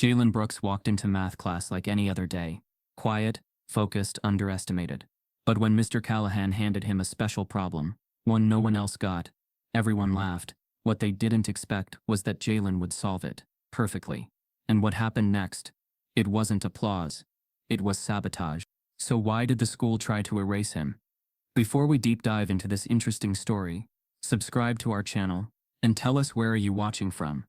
Jalen Brooks walked into math class like any other day. Quiet, focused, underestimated. But when Mr. Callahan handed him a special problem, one no one else got, everyone laughed. What they didn't expect was that Jalen would solve it perfectly. And what happened next? It wasn't applause. It was sabotage. So why did the school try to erase him? Before we deep dive into this interesting story, subscribe to our channel and tell us where are you watching from.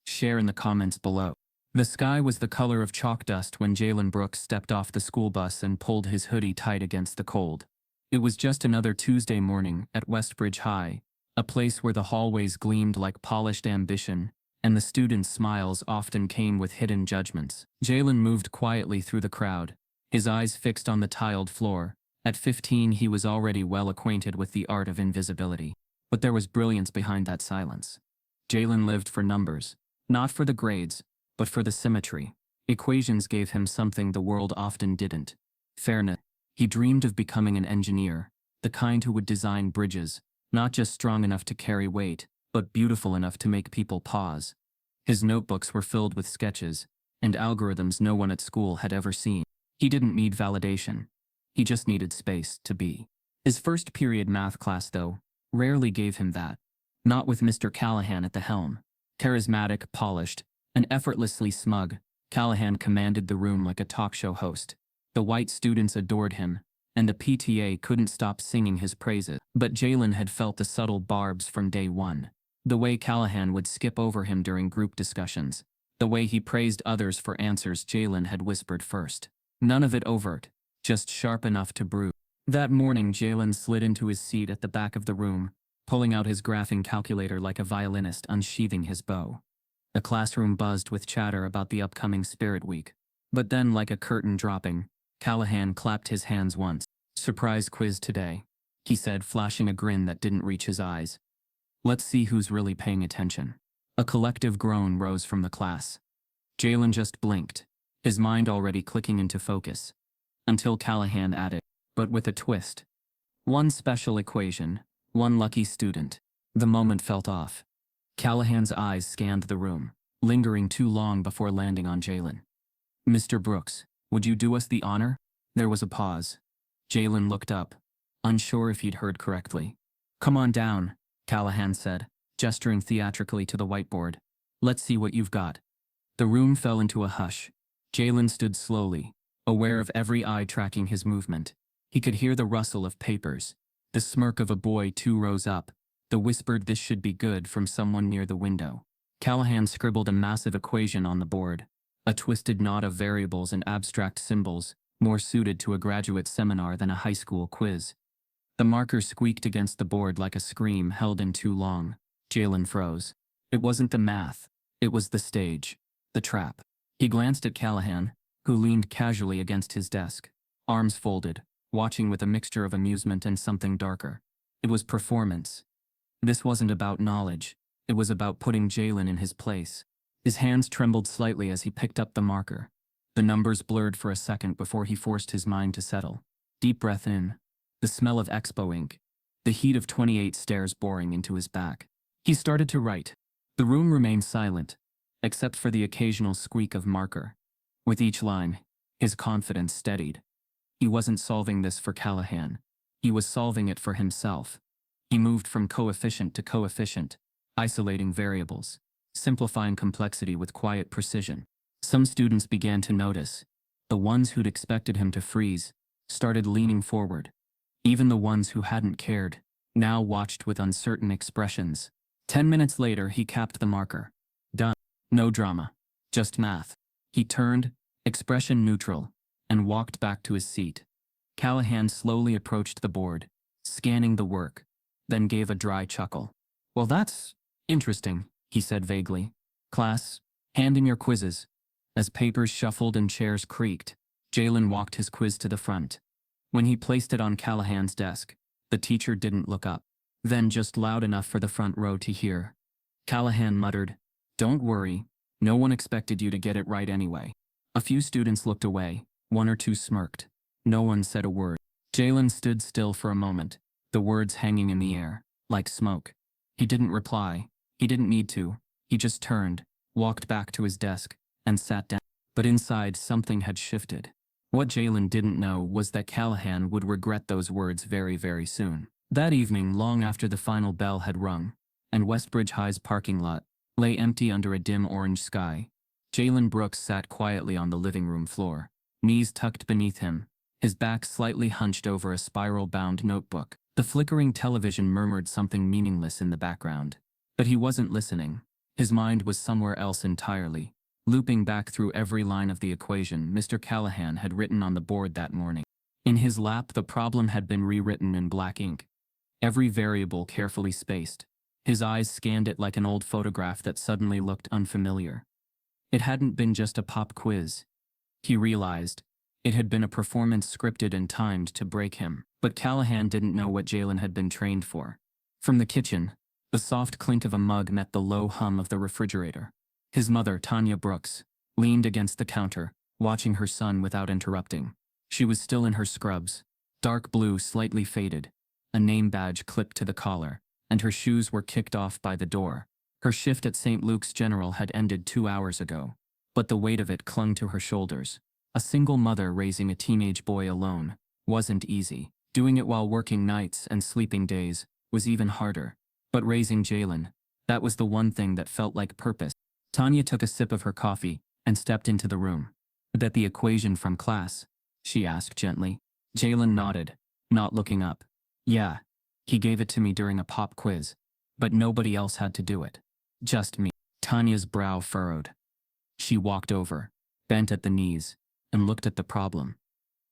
Share in the comments below. The sky was the color of chalk dust when Jalen Brooks stepped off the school bus and pulled his hoodie tight against the cold. It was just another Tuesday morning at Westbridge High, a place where the hallways gleamed like polished ambition, and the students' smiles often came with hidden judgments. Jalen moved quietly through the crowd, his eyes fixed on the tiled floor. At 15, he was already well acquainted with the art of invisibility. But there was brilliance behind that silence. Jalen lived for numbers, not for the grades, but for the symmetry. Equations gave him something the world often didn't: fairness. He dreamed of becoming an engineer, the kind who would design bridges, not just strong enough to carry weight, but beautiful enough to make people pause. His notebooks were filled with sketches and algorithms no one at school had ever seen. He didn't need validation. He just needed space to be. His first period math class, though, rarely gave him that. Not with Mr. Callahan at the helm. Charismatic, polished, and effortlessly smug, Callahan commanded the room like a talk show host. The white students adored him, and the PTA couldn't stop singing his praises. But Jalen had felt the subtle barbs from day one. The way Callahan would skip over him during group discussions. The way he praised others for answers Jalen had whispered first. None of it overt, just sharp enough to bruise. That morning, Jalen slid into his seat at the back of the room, pulling out his graphing calculator like a violinist unsheathing his bow. The classroom buzzed with chatter about the upcoming Spirit Week. But then, like a curtain dropping, Callahan clapped his hands once. "Surprise quiz today," he said, flashing a grin that didn't reach his eyes. "Let's see who's really paying attention." A collective groan rose from the class. Jalen just blinked, his mind already clicking into focus. Until Callahan added, but with a twist. One special equation, one lucky student. The moment felt off. Callahan's eyes scanned the room, lingering too long before landing on Jalen. "Mr. Brooks, would you do us the honor?" There was a pause. Jalen looked up, unsure if he'd heard correctly. "Come on down," Callahan said, gesturing theatrically to the whiteboard. "Let's see what you've got." The room fell into a hush. Jalen stood slowly, aware of every eye tracking his movement. He could hear the rustle of papers, the smirk of a boy 2 rows up, the whispered "this should be good" from someone near the window. Callahan scribbled a massive equation on the board, a twisted knot of variables and abstract symbols, more suited to a graduate seminar than a high school quiz. The marker squeaked against the board like a scream held in too long. Jalen froze. It wasn't the math. It was the stage. The trap. He glanced at Callahan, who leaned casually against his desk, arms folded, watching with a mixture of amusement and something darker. It was performance. This wasn't about knowledge. It was about putting Jalen in his place. His hands trembled slightly as he picked up the marker. The numbers blurred for a second before he forced his mind to settle. Deep breath in. The smell of Expo ink. The heat of 28 stares boring into his back. He started to write. The room remained silent, except for the occasional squeak of marker. With each line, his confidence steadied. He wasn't solving this for Callahan. He was solving it for himself. He moved from coefficient to coefficient, isolating variables, simplifying complexity with quiet precision. Some students began to notice. The ones who'd expected him to freeze started leaning forward. Even the ones who hadn't cared now watched with uncertain expressions. 10 minutes later, he capped the marker. Done. No drama. Just math. He turned, expression neutral, and walked back to his seat. Callahan slowly approached the board, scanning the work, then gave a dry chuckle. "Well, that's interesting," he said vaguely. "Class, hand in your quizzes." As papers shuffled and chairs creaked, Jalen walked his quiz to the front. When he placed it on Callahan's desk, the teacher didn't look up, then just loud enough for the front row to hear. Callahan muttered, "Don't worry, no one expected you to get it right anyway." A few students looked away, 1 or 2 smirked. No one said a word. Jalen stood still for a moment, the words hanging in the air, like smoke. He didn't reply. He didn't need to. He just turned, walked back to his desk, and sat down. But inside, something had shifted. What Jalen didn't know was that Callahan would regret those words very, very soon. That evening, long after the final bell had rung, and Westbridge High's parking lot lay empty under a dim orange sky, Jalen Brooks sat quietly on the living room floor, knees tucked beneath him, his back slightly hunched over a spiral-bound notebook. The flickering television murmured something meaningless in the background. But he wasn't listening. His mind was somewhere else entirely, looping back through every line of the equation Mr. Callahan had written on the board that morning. In his lap, the problem had been rewritten in black ink, every variable carefully spaced. His eyes scanned it like an old photograph that suddenly looked unfamiliar. It hadn't been just a pop quiz. He realized it had been a performance scripted and timed to break him. But Callahan didn't know what Jalen had been trained for. From the kitchen, the soft clink of a mug met the low hum of the refrigerator. His mother, Tanya Brooks, leaned against the counter, watching her son without interrupting. She was still in her scrubs, dark blue, slightly faded, a name badge clipped to the collar, and her shoes were kicked off by the door. Her shift at St. Luke's General had ended 2 hours ago, but the weight of it clung to her shoulders. A single mother raising a teenage boy alone wasn't easy. Doing it while working nights and sleeping days was even harder. But raising Jalen, that was the one thing that felt like purpose. Tanya took a sip of her coffee and stepped into the room. "That the equation from class?" she asked gently. Jalen nodded, not looking up. "Yeah. He gave it to me during a pop quiz. But nobody else had to do it. Just me." Tanya's brow furrowed. She walked over, bent at the knees, and looked at the problem.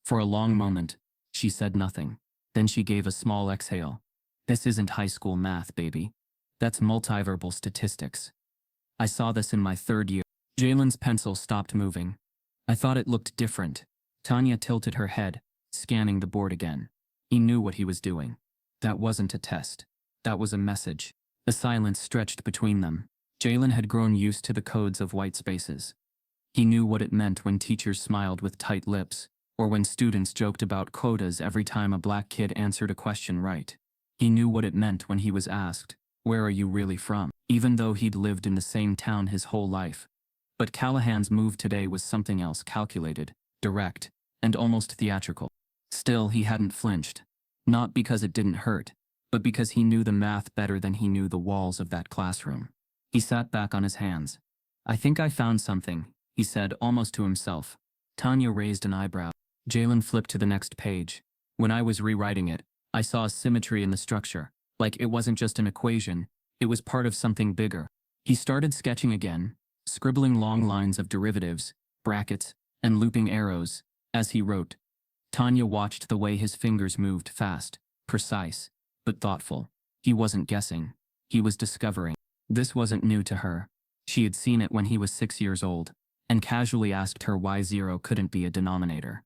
For a long moment, she said nothing. Then she gave a small exhale. "This isn't high school math, baby. That's multiverbal statistics. I saw this in my 3rd year." Jalen's pencil stopped moving. "I thought it looked different." Tanya tilted her head, scanning the board again. He knew what he was doing. That wasn't a test. That was a message. The silence stretched between them. Jalen had grown used to the codes of white spaces. He knew what it meant when teachers smiled with tight lips, or when students joked about quotas every time a black kid answered a question right. He knew what it meant when he was asked, "Where are you really from?" even though he'd lived in the same town his whole life. But Callahan's move today was something else, calculated, direct, and almost theatrical. Still, he hadn't flinched. Not because it didn't hurt, but because he knew the math better than he knew the walls of that classroom. He sat back on his hands. "I think I found something," he said almost to himself. Tanya raised an eyebrow. Jalen flipped to the next page. "When I was rewriting it, I saw a symmetry in the structure. Like it wasn't just an equation, it was part of something bigger." He started sketching again, scribbling long lines of derivatives, brackets, and looping arrows. As he wrote, Tanya watched the way his fingers moved, fast, precise, but thoughtful. He wasn't guessing. He was discovering. This wasn't new to her. She had seen it when he was 6 years old, and casually asked her why 0 couldn't be a denominator.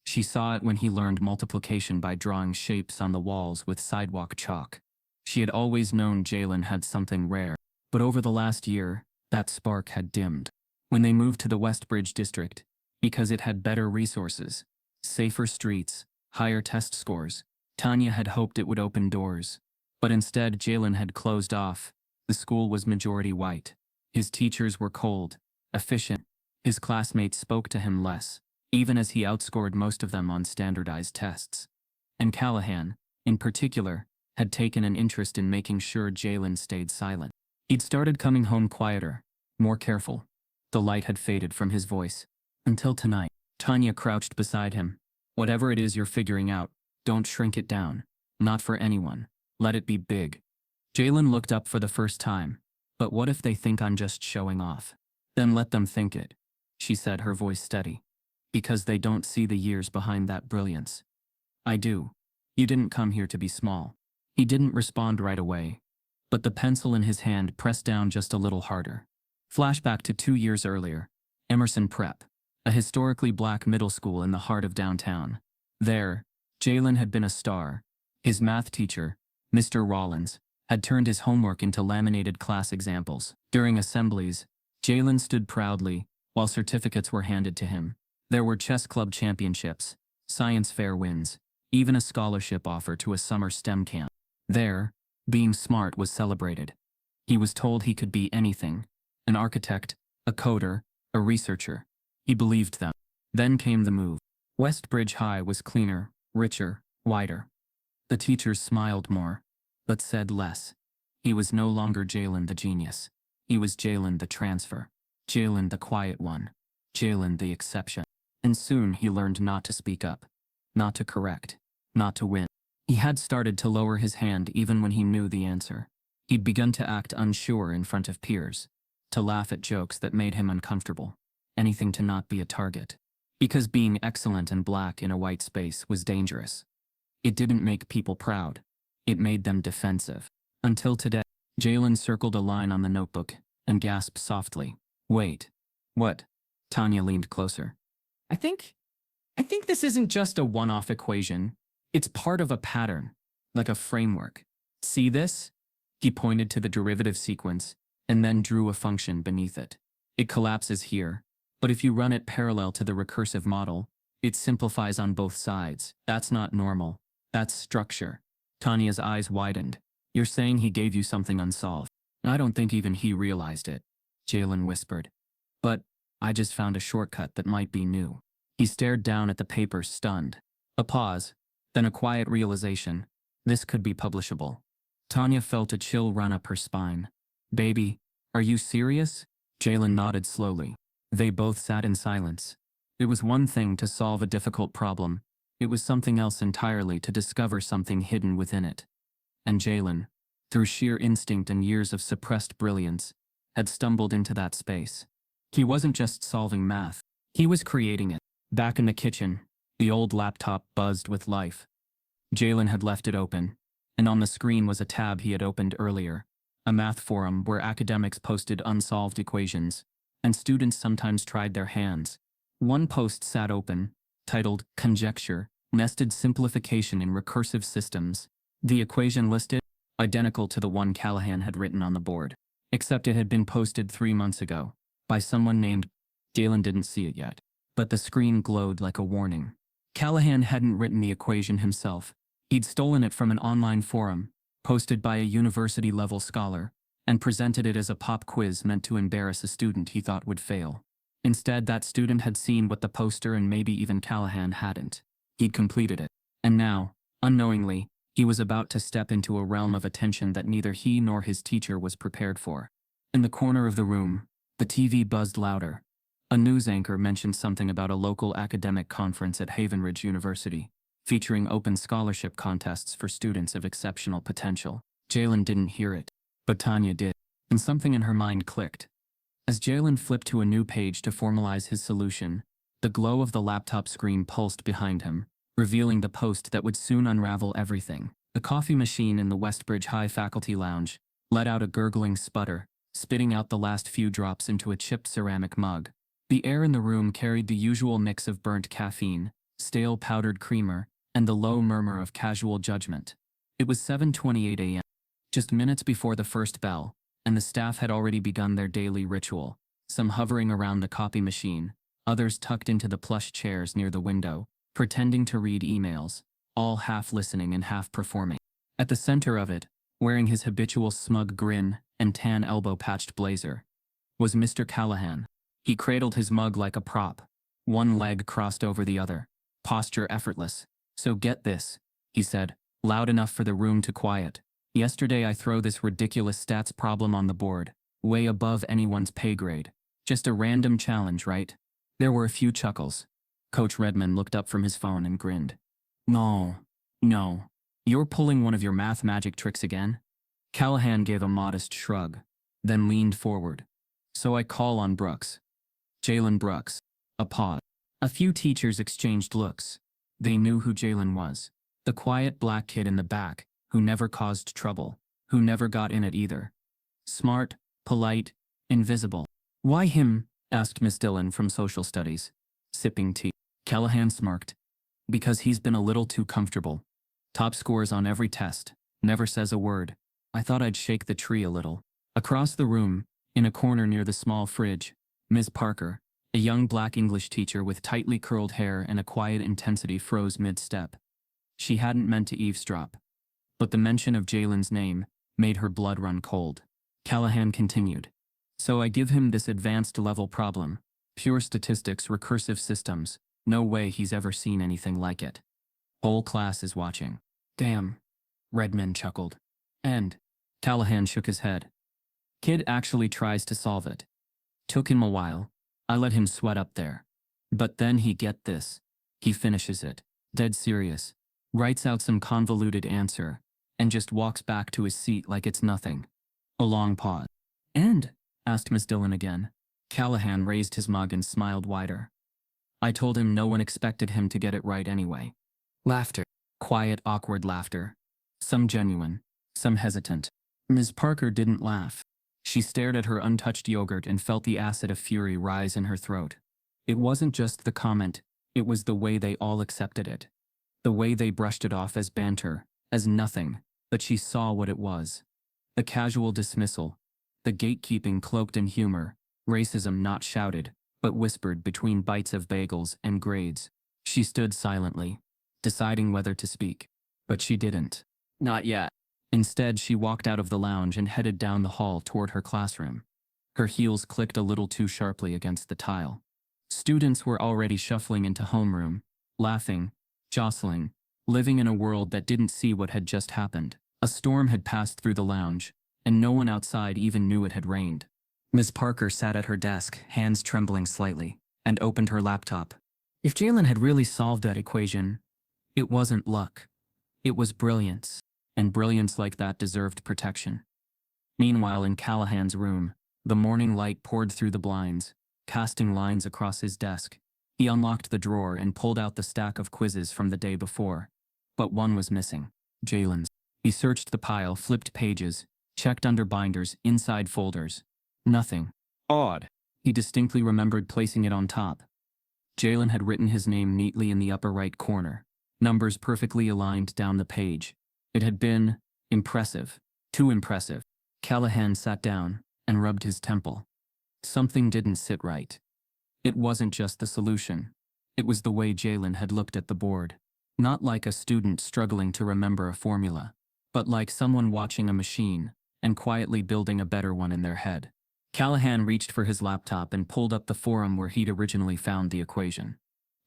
She saw it when he learned multiplication by drawing shapes on the walls with sidewalk chalk. She had always known Jalen had something rare, but over the last year, that spark had dimmed. When they moved to the Westbridge district, because it had better resources, safer streets, higher test scores, Tanya had hoped it would open doors. But instead, Jalen had closed off. The school was majority white. His teachers were cold, efficient. His classmates spoke to him less, even as he outscored most of them on standardized tests. And Callahan, in particular, had taken an interest in making sure Jalen stayed silent. He'd started coming home quieter, more careful. The light had faded from his voice. "Until tonight." Tanya crouched beside him. "Whatever it is you're figuring out, don't shrink it down. Not for anyone. Let it be big." Jalen looked up for the first time. "But what if they think I'm just showing off?" "Then let them think it," she said, her voice steady. "Because they don't see the years behind that brilliance. I do. You didn't come here to be small." He didn't respond right away, but the pencil in his hand pressed down just a little harder. Flashback to 2 years earlier, Emerson Prep, a historically black middle school in the heart of downtown. There, Jalen had been a star. His math teacher, Mr. Rollins, had turned his homework into laminated class examples. During assemblies, Jalen stood proudly, while certificates were handed to him. There were chess club championships, science fair wins, even a scholarship offer to a summer STEM camp. There, being smart was celebrated. He was told he could be anything: an architect, a coder, a researcher. He believed them. Then came the move. Westbridge High was cleaner, richer, wider. The teachers smiled more, but said less. He was no longer Jalen the genius. He was Jalen the transfer. Jalen the quiet one. Jalen the exception. And soon he learned not to speak up, not to correct, not to win. He had started to lower his hand even when he knew the answer. He'd begun to act unsure in front of peers, to laugh at jokes that made him uncomfortable, anything to not be a target. Because being excellent and black in a white space was dangerous. It didn't make people proud. It made them defensive. Until today, Jalen circled a line on the notebook and gasped softly. Wait. What? Tanya leaned closer. I think this isn't just a one-off equation. It's part of a pattern, like a framework. See this? He pointed to the derivative sequence and then drew a function beneath it. It collapses here, but if you run it parallel to the recursive model, it simplifies on both sides. That's not normal. That's structure. Tanya's eyes widened. You're saying he gave you something unsolved. I don't think even he realized it, Jalen whispered. But I just found a shortcut that might be new. He stared down at the paper, stunned. A pause, then a quiet realization. This could be publishable. Tanya felt a chill run up her spine. Baby, are you serious? Jalen nodded slowly. They both sat in silence. It was one thing to solve a difficult problem. It was something else entirely to discover something hidden within it. And Jalen, through sheer instinct and years of suppressed brilliance, had stumbled into that space. He wasn't just solving math. He was creating it. Back in the kitchen, the old laptop buzzed with life. Jalen had left it open, and on the screen was a tab he had opened earlier, a math forum where academics posted unsolved equations, and students sometimes tried their hands. One post sat open, titled Conjecture, Nested Simplification in Recursive Systems. The equation listed, identical to the one Callahan had written on the board, except it had been posted 3 months ago, by someone named. Jalen didn't see it yet, but the screen glowed like a warning. Callahan hadn't written the equation himself. He'd stolen it from an online forum, posted by a university-level scholar, and presented it as a pop quiz meant to embarrass a student he thought would fail. Instead, that student had seen what the poster and maybe even Callahan hadn't. He'd completed it. And now, unknowingly, he was about to step into a realm of attention that neither he nor his teacher was prepared for. In the corner of the room, the TV buzzed louder. A news anchor mentioned something about a local academic conference at Havenridge University, featuring open scholarship contests for students of exceptional potential. Jalen didn't hear it, but Tanya did, and something in her mind clicked. As Jalen flipped to a new page to formalize his solution, the glow of the laptop screen pulsed behind him, revealing the post that would soon unravel everything. The coffee machine in the Westbridge High faculty lounge let out a gurgling sputter, spitting out the last few drops into a chipped ceramic mug. The air in the room carried the usual mix of burnt caffeine, stale powdered creamer, and the low murmur of casual judgment. It was 7:28 a.m., just minutes before the first bell, and the staff had already begun their daily ritual, some hovering around the copy machine, others tucked into the plush chairs near the window, pretending to read emails, all half listening and half performing. At the center of it, wearing his habitual smug grin and tan elbow-patched blazer, was Mr. Callahan. He cradled his mug like a prop, one leg crossed over the other, posture effortless. So get this, he said, loud enough for the room to quiet. Yesterday I throw this ridiculous stats problem on the board, way above anyone's pay grade. Just a random challenge, right? There were a few chuckles. Coach Redman looked up from his phone and grinned. No. You're pulling one of your math magic tricks again? Callahan gave a modest shrug, then leaned forward. So I call on Brooks. Jalen Brooks. A pause. A few teachers exchanged looks. They knew who Jalen was. The quiet black kid in the back, who never caused trouble, who never got in it either. Smart, polite, invisible. Why him? Asked Miss Dillon from Social Studies, sipping tea. Callahan smirked. Because he's been a little too comfortable. Top scores on every test, never says a word. I thought I'd shake the tree a little. Across the room, in a corner near the small fridge, Ms. Parker, a young black English teacher with tightly curled hair and a quiet intensity, froze mid-step. She hadn't meant to eavesdrop, but the mention of Jalen's name made her blood run cold. Callahan continued. So I give him this advanced level problem, Pure statistics, recursive systems. No way he's ever seen anything like it. Whole class is watching. Damn. Redmond chuckled. And Callahan shook his head. Kid actually tries to solve it. Took him a while. I let him sweat up there. But then get this. He finishes it. Dead serious. Writes out some convoluted answer. And just walks back to his seat like it's nothing. A long pause. And? Asked Miss Dillon again. Callahan raised his mug and smiled wider. I told him no one expected him to get it right anyway. Laughter. Quiet, awkward laughter. Some genuine. Some hesitant. Ms. Parker didn't laugh. She stared at her untouched yogurt and felt the acid of fury rise in her throat. It wasn't just the comment, it was the way they all accepted it. The way they brushed it off as banter, as nothing, but she saw what it was. The casual dismissal. The gatekeeping cloaked in humor. Racism not shouted, but whispered between bites of bagels and grades. She stood silently, deciding whether to speak. But she didn't. Not yet. Instead, she walked out of the lounge and headed down the hall toward her classroom. Her heels clicked a little too sharply against the tile. Students were already shuffling into homeroom, laughing, jostling, living in a world that didn't see what had just happened. A storm had passed through the lounge, and no one outside even knew it had rained. Miss Parker sat at her desk, hands trembling slightly, and opened her laptop. If Jalen had really solved that equation, it wasn't luck. It was brilliance, and brilliance like that deserved protection. Meanwhile, in Callahan's room, the morning light poured through the blinds, casting lines across his desk. He unlocked the drawer and pulled out the stack of quizzes from the day before. But one was missing. Jalen's. He searched the pile, flipped pages, checked under binders, inside folders. Nothing. Odd. He distinctly remembered placing it on top. Jalen had written his name neatly in the upper right corner, numbers perfectly aligned down the page. It had been impressive. Too impressive. Callahan sat down and rubbed his temple. Something didn't sit right. It wasn't just the solution. It was the way Jalen had looked at the board. Not like a student struggling to remember a formula, but like someone watching a machine and quietly building a better one in their head. Callahan reached for his laptop and pulled up the forum where he'd originally found the equation.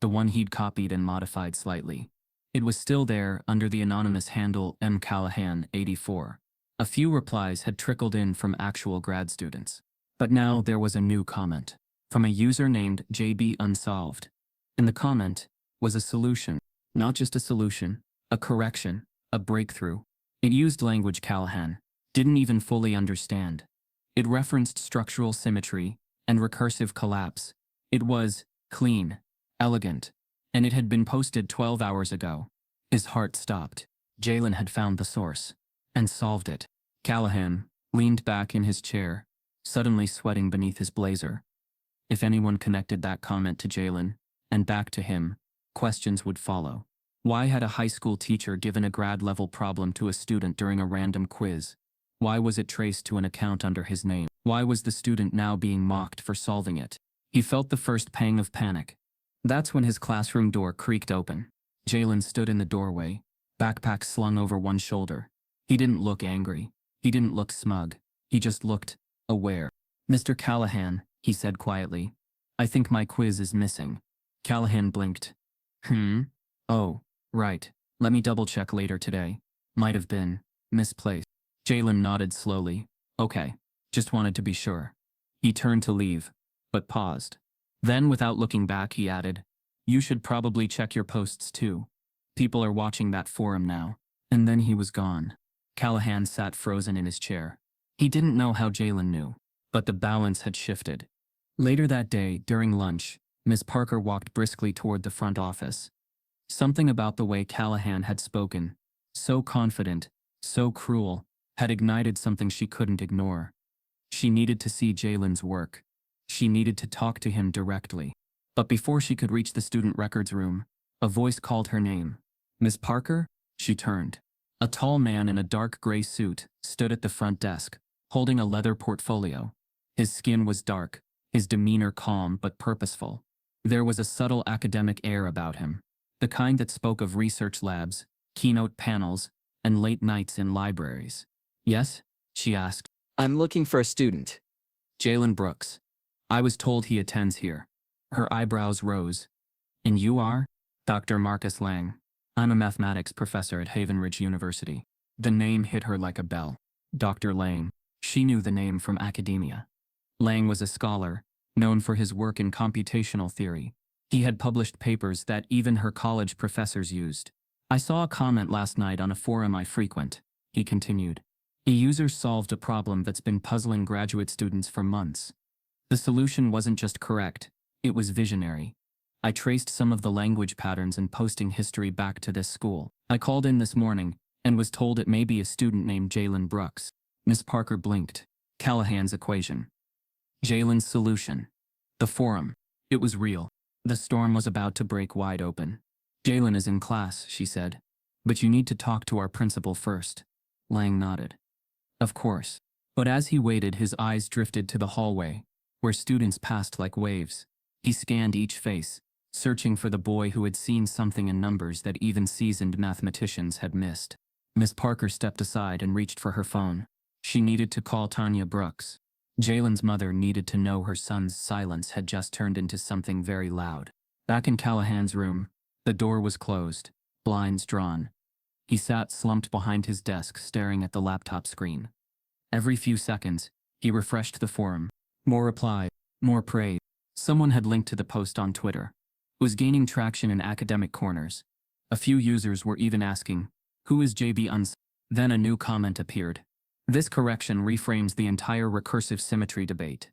The one he'd copied and modified slightly. It was still there under the anonymous handle mcallahan84. A few replies had trickled in from actual grad students. But now there was a new comment, from a user named JB_Unsolved. In the comment was a solution. Not just a solution, a correction, a breakthrough. It used language Callahan didn't even fully understand. It referenced structural symmetry and recursive collapse. It was clean, elegant, and it had been posted 12 hours ago. His heart stopped. Jalen had found the source and solved it. Callahan leaned back in his chair, suddenly sweating beneath his blazer. If anyone connected that comment to Jalen and back to him, questions would follow. Why had a high school teacher given a grad-level problem to a student during a random quiz? Why was it traced to an account under his name? Why was the student now being mocked for solving it? He felt the first pang of panic. That's when his classroom door creaked open. Jalen stood in the doorway, backpack slung over one shoulder. He didn't look angry. He didn't look smug. He just looked aware. "Mr. Callahan," he said quietly, "I think my quiz is missing." Callahan blinked. Oh, right. Let me double-check later today. Might have been misplaced." Jalen nodded slowly. "Okay. Just wanted to be sure." He turned to leave, but paused. Then, without looking back, he added, "You should probably check your posts too. People are watching that forum now." And then he was gone. Callahan sat frozen in his chair. He didn't know how Jalen knew, but the balance had shifted. Later that day, during lunch, Miss Parker walked briskly toward the front office. Something about the way Callahan had spoken, so confident, so cruel, had ignited something she couldn't ignore. She needed to see Jalen's work. She needed to talk to him directly. But before she could reach the student records room, a voice called her name. "Miss Parker?" She turned. A tall man in a dark gray suit stood at the front desk, holding a leather portfolio. His skin was dark, his demeanor calm but purposeful. There was a subtle academic air about him, the kind that spoke of research labs, keynote panels, and late nights in libraries. "Yes?" she asked. "I'm looking for a student." "Jalen Brooks. I was told he attends here." Her eyebrows rose. And you are? Dr. Marcus Lang. I'm a mathematics professor at Havenridge University. The name hit her like a bell. Dr. Lang. She knew the name from academia. Lang was a scholar, known for his work in computational theory. He had published papers that even her college professors used. I saw a comment last night on a forum I frequent, he continued. A user solved a problem that's been puzzling graduate students for months. The solution wasn't just correct, it was visionary. I traced some of the language patterns and posting history back to this school. I called in this morning and was told it may be a student named Jalen Brooks. Miss Parker blinked. Callahan's equation. Jalen's solution. The forum. It was real. The storm was about to break wide open. Jalen is in class, she said. But you need to talk to our principal first. Lang nodded. Of course. But as he waited, his eyes drifted to the hallway, where students passed like waves. He scanned each face, searching for the boy who had seen something in numbers that even seasoned mathematicians had missed. Miss Parker stepped aside and reached for her phone. She needed to call Tanya Brooks. Jalen's mother needed to know her son's silence had just turned into something very loud. Back in Callahan's room, the door was closed, blinds drawn. He sat slumped behind his desk, staring at the laptop screen. Every few seconds, he refreshed the forum. More replies, more praise. Someone had linked to the post on Twitter. It was gaining traction in academic corners. A few users were even asking, who is JB Uns? Then a new comment appeared. This correction reframes the entire recursive symmetry debate.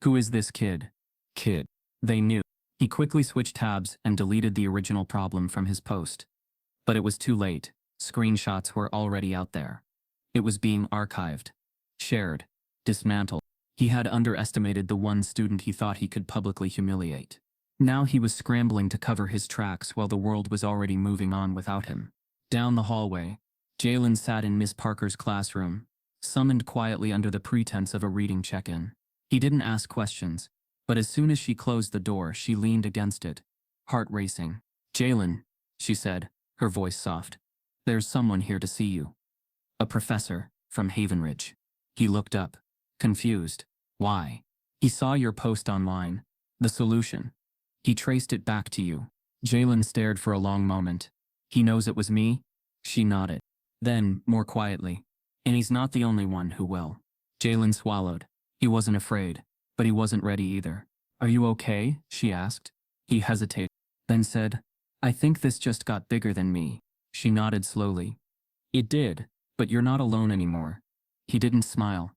Who is this kid? Kid. They knew. He quickly switched tabs and deleted the original problem from his post. But it was too late. Screenshots were already out there. It was being archived, shared, dismantled. He had underestimated the one student he thought he could publicly humiliate. Now he was scrambling to cover his tracks while the world was already moving on without him. Down the hallway, Jalen sat in Miss Parker's classroom, summoned quietly under the pretense of a reading check-in. He didn't ask questions, but as soon as she closed the door, she leaned against it, heart racing. Jalen, she said, her voice soft. There's someone here to see you. A professor, from Havenridge. He looked up, confused. Why? He saw your post online. The solution. He traced it back to you. Jalen stared for a long moment. He knows it was me? She nodded. Then, more quietly. And he's not the only one who will. Jalen swallowed. He wasn't afraid, but he wasn't ready either. Are you okay? She asked. He hesitated, then said, I think this just got bigger than me. She nodded slowly. It did, but you're not alone anymore. He didn't smile,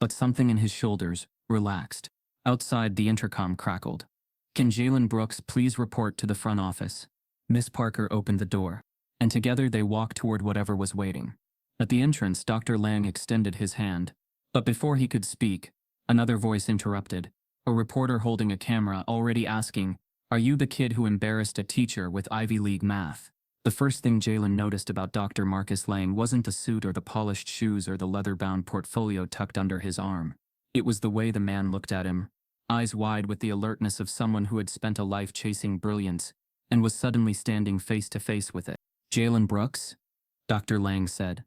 but something in his shoulders relaxed. Outside, the intercom crackled. Can Jalen Brooks please report to the front office? Miss Parker opened the door, and together they walked toward whatever was waiting. At the entrance, Dr. Lang extended his hand, but before he could speak, another voice interrupted, a reporter holding a camera already asking, Are you the kid who embarrassed a teacher with Ivy League math? The first thing Jalen noticed about Dr. Marcus Lang wasn't the suit or the polished shoes or the leather-bound portfolio tucked under his arm. It was the way the man looked at him, eyes wide with the alertness of someone who had spent a life chasing brilliance and was suddenly standing face to face with it. Jalen Brooks? Dr. Lang said,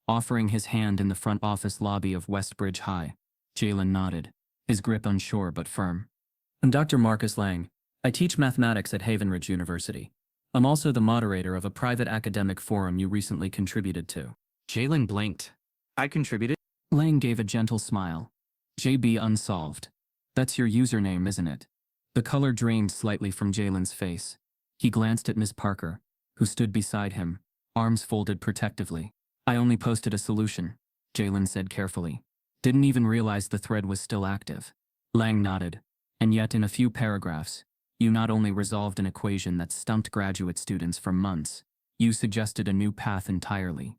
offering his hand in the front office lobby of Westbridge High. Jalen nodded, his grip unsure but firm. I'm Dr. Marcus Lang. I teach mathematics at Havenridge University. I'm also the moderator of a private academic forum you recently contributed to. Jalen blinked. I contributed? Lang gave a gentle smile. JB Unsolved. That's your username, isn't it? The color drained slightly from Jalen's face. He glanced at Miss Parker, who stood beside him, arms folded protectively. I only posted a solution, Jalen said carefully. Didn't even realize the thread was still active. Lang nodded. And yet in a few paragraphs, you not only resolved an equation that stumped graduate students for months, you suggested a new path entirely.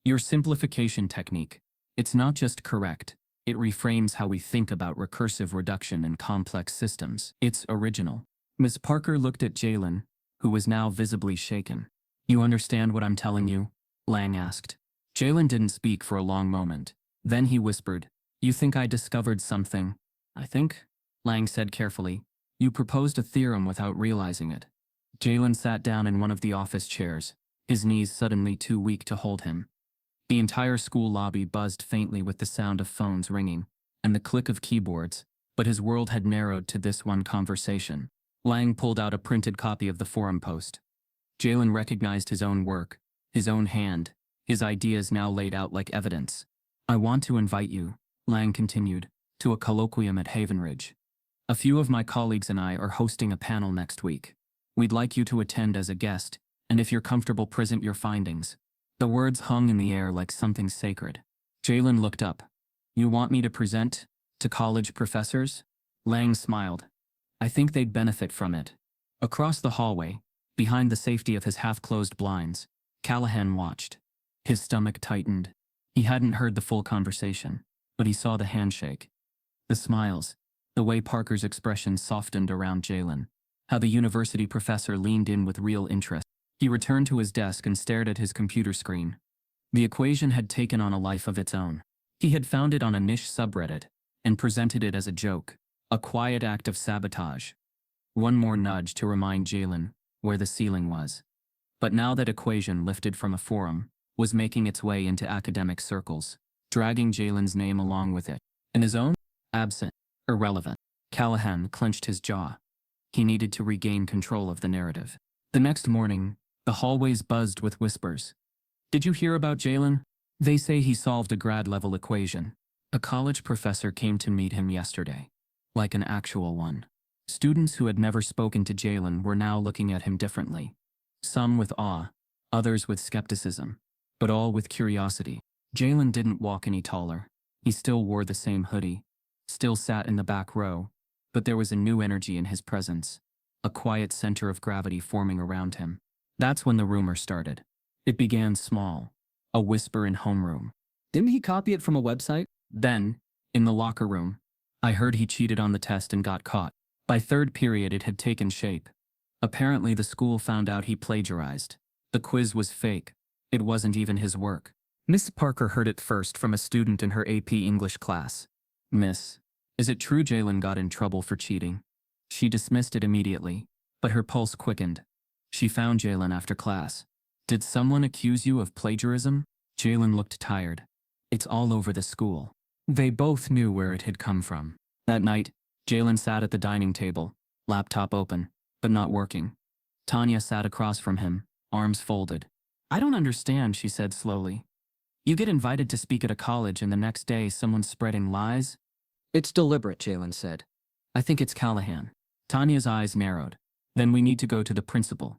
Your simplification technique, it's not just correct, it reframes how we think about recursive reduction in complex systems. It's original. Ms. Parker looked at Jalen, who was now visibly shaken. You understand what I'm telling you? Lang asked. Jalen didn't speak for a long moment. Then he whispered, You think I discovered something? I think, Lang said carefully. You proposed a theorem without realizing it. Jalen sat down in one of the office chairs, his knees suddenly too weak to hold him. The entire school lobby buzzed faintly with the sound of phones ringing and the click of keyboards, but his world had narrowed to this one conversation. Lang pulled out a printed copy of the forum post. Jalen recognized his own work, his own hand, his ideas now laid out like evidence. I want to invite you, Lang continued, to a colloquium at Havenridge. A few of my colleagues and I are hosting a panel next week. We'd like you to attend as a guest, and if you're comfortable, present your findings. The words hung in the air like something sacred. Jalen looked up. You want me to present? To college professors? Lang smiled. I think they'd benefit from it. Across the hallway, behind the safety of his half-closed blinds, Callahan watched. His stomach tightened. He hadn't heard the full conversation, but he saw the handshake. The smiles, the way Parker's expression softened around Jalen, how the university professor leaned in with real interest. He returned to his desk and stared at his computer screen. The equation had taken on a life of its own. He had found it on a niche subreddit and presented it as a joke, a quiet act of sabotage. One more nudge to remind Jalen where the ceiling was. But now that equation, lifted from a forum, was making its way into academic circles, dragging Jalen's name along with it. And his own? Absent. Irrelevant. Callahan clenched his jaw. He needed to regain control of the narrative. The next morning, the hallways buzzed with whispers. Did you hear about Jalen? They say he solved a grad-level equation. A college professor came to meet him yesterday. Like an actual one. Students who had never spoken to Jalen were now looking at him differently. Some with awe, others with skepticism, but all with curiosity. Jalen didn't walk any taller. He still wore the same hoodie, still sat in the back row, but there was a new energy in his presence, a quiet center of gravity forming around him. That's when the rumor started. It began small, a whisper in homeroom. Didn't he copy it from a website? Then, in the locker room, I heard he cheated on the test and got caught. By third period it had taken shape. Apparently the school found out he plagiarized. The quiz was fake. It wasn't even his work. Miss Parker heard it first from a student in her AP English class. Miss, is it true Jalen got in trouble for cheating? She dismissed it immediately, but her pulse quickened. She found Jalen after class. Did someone accuse you of plagiarism? Jalen looked tired. It's all over the school. They both knew where it had come from. That night, Jalen sat at the dining table, laptop open, but not working. Tanya sat across from him, arms folded. I don't understand, she said slowly. You get invited to speak at a college and the next day someone's spreading lies? It's deliberate, Jalen said. I think it's Callahan. Tanya's eyes narrowed. Then we need to go to the principal.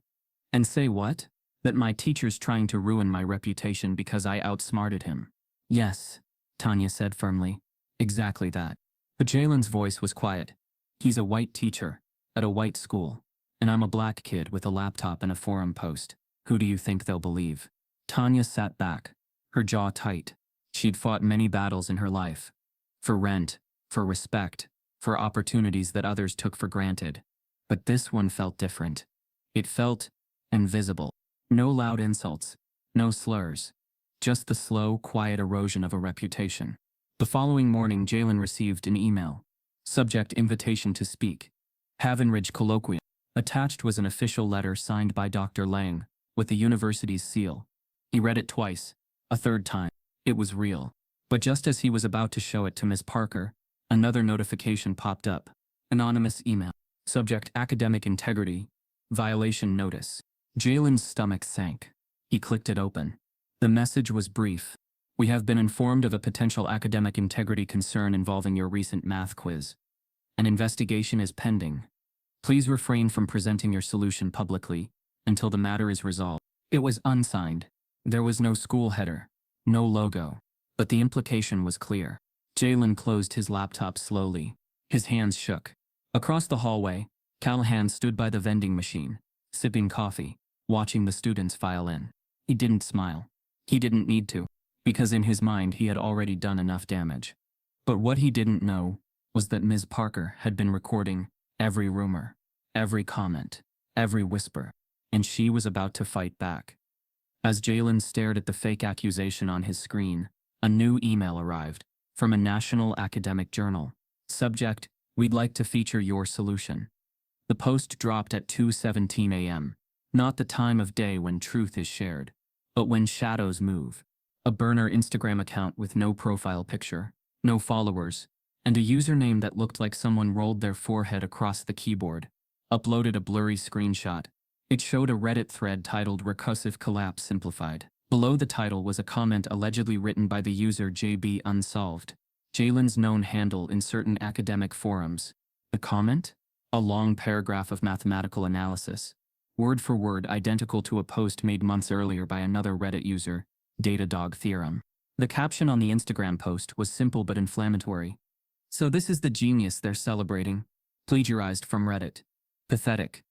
And say what? That my teacher's trying to ruin my reputation because I outsmarted him. Yes, Tanya said firmly. Exactly that. But Jalen's voice was quiet. He's a white teacher, at a white school, and I'm a black kid with a laptop and a forum post. Who do you think they'll believe? Tanya sat back, her jaw tight. She'd fought many battles in her life. For rent, for respect, for opportunities that others took for granted. But this one felt different. It felt invisible. No loud insults, no slurs. Just the slow, quiet erosion of a reputation. The following morning, Jalen received an email. Subject: invitation to speak. Havenridge colloquium. Attached was an official letter signed by Dr. Lang, with the university's seal. He read it twice. A third time. It was real. But just as he was about to show it to Miss Parker, another notification popped up. Anonymous email. Subject: academic integrity. Violation notice. Jalen's stomach sank. He clicked it open. The message was brief. We have been informed of a potential academic integrity concern involving your recent math quiz. An investigation is pending. Please refrain from presenting your solution publicly until the matter is resolved. It was unsigned. There was no school header, no logo, but the implication was clear. Jalen closed his laptop slowly. His hands shook. Across the hallway, Callahan stood by the vending machine, sipping coffee, watching the students file in. He didn't smile. He didn't need to, because in his mind he had already done enough damage. But what he didn't know was that Ms. Parker had been recording every rumor, every comment, every whisper, and she was about to fight back. As Jalen stared at the fake accusation on his screen, a new email arrived from a national academic journal. Subject: we'd like to feature your solution. The post dropped at 2:17 a.m., not the time of day when truth is shared, but when shadows move. A burner Instagram account with no profile picture, no followers, and a username that looked like someone rolled their forehead across the keyboard. uploaded a blurry screenshot. It showed a Reddit thread titled Recursive Collapse Simplified. Below the title was a comment allegedly written by the user JB Unsolved, Jalen's known handle in certain academic forums. The comment? A long paragraph of mathematical analysis, word for word identical to a post made months earlier by another Reddit user, Datadog Theorem. The caption on the Instagram post was simple but inflammatory. So this is the genius they're celebrating. Plagiarized from Reddit. Pathetic.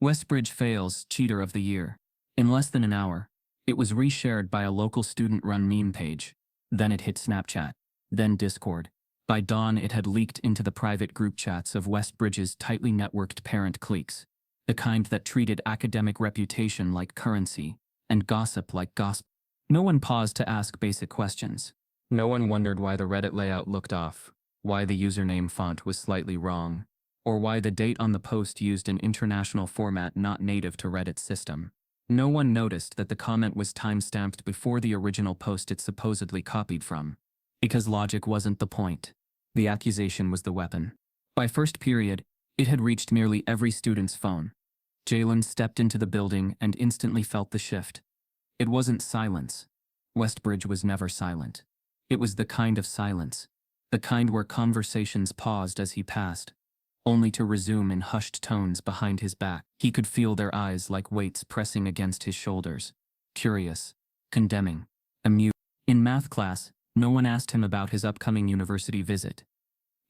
Westbridge fails, cheater of the year. In less than an hour, it was reshared by a local student-run meme page. Then it hit Snapchat. Then Discord. By dawn, it had leaked into the private group chats of Westbridge's tightly networked parent cliques, the kind that treated academic reputation like currency, and gossip like gossip. No one paused to ask basic questions. No one wondered why the Reddit layout looked off, why the username font was slightly wrong, or why the date on the post used an international format not native to Reddit's system. No one noticed that the comment was time-stamped before the original post it supposedly copied from. Because logic wasn't the point. The accusation was the weapon. By first period, it had reached nearly every student's phone. Jalen stepped into the building and instantly felt the shift. It wasn't silence. Westbridge was never silent. It was the kind of silence. The kind where conversations paused as he passed, only to resume in hushed tones behind his back. He could feel their eyes like weights pressing against his shoulders. Curious, condemning, amused. In math class, no one asked him about his upcoming university visit.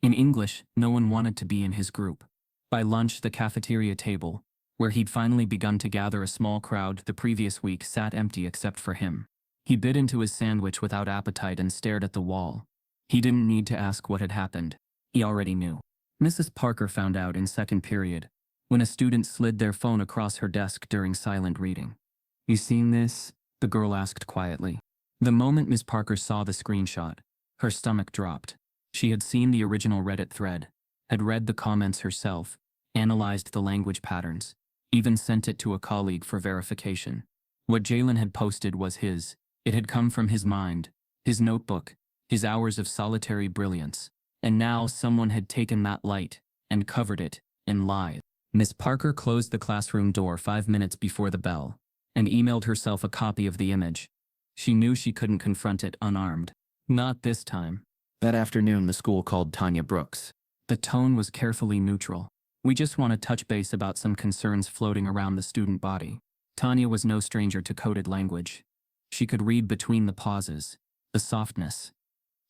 In English, no one wanted to be in his group. By lunch, the cafeteria table, where he'd finally begun to gather a small crowd the previous week, sat empty except for him. He bit into his sandwich without appetite and stared at the wall. He didn't need to ask what had happened. He already knew. Mrs. Parker found out in second period, when a student slid their phone across her desk during silent reading. "You seen this?" the girl asked quietly. The moment Miss Parker saw the screenshot, her stomach dropped. She had seen the original Reddit thread, had read the comments herself, analyzed the language patterns, even sent it to a colleague for verification. What Jalen had posted was his. It had come from his mind, his notebook, his hours of solitary brilliance. And now someone had taken that light and covered it in lies. Miss Parker closed the classroom door 5 minutes before the bell and emailed herself a copy of the image. She knew she couldn't confront it unarmed. Not this time. That afternoon, the school called Tanya Brooks. The tone was carefully neutral. "We just want to touch base about some concerns floating around the student body." Tanya was no stranger to coded language. She could read between the pauses, the softness.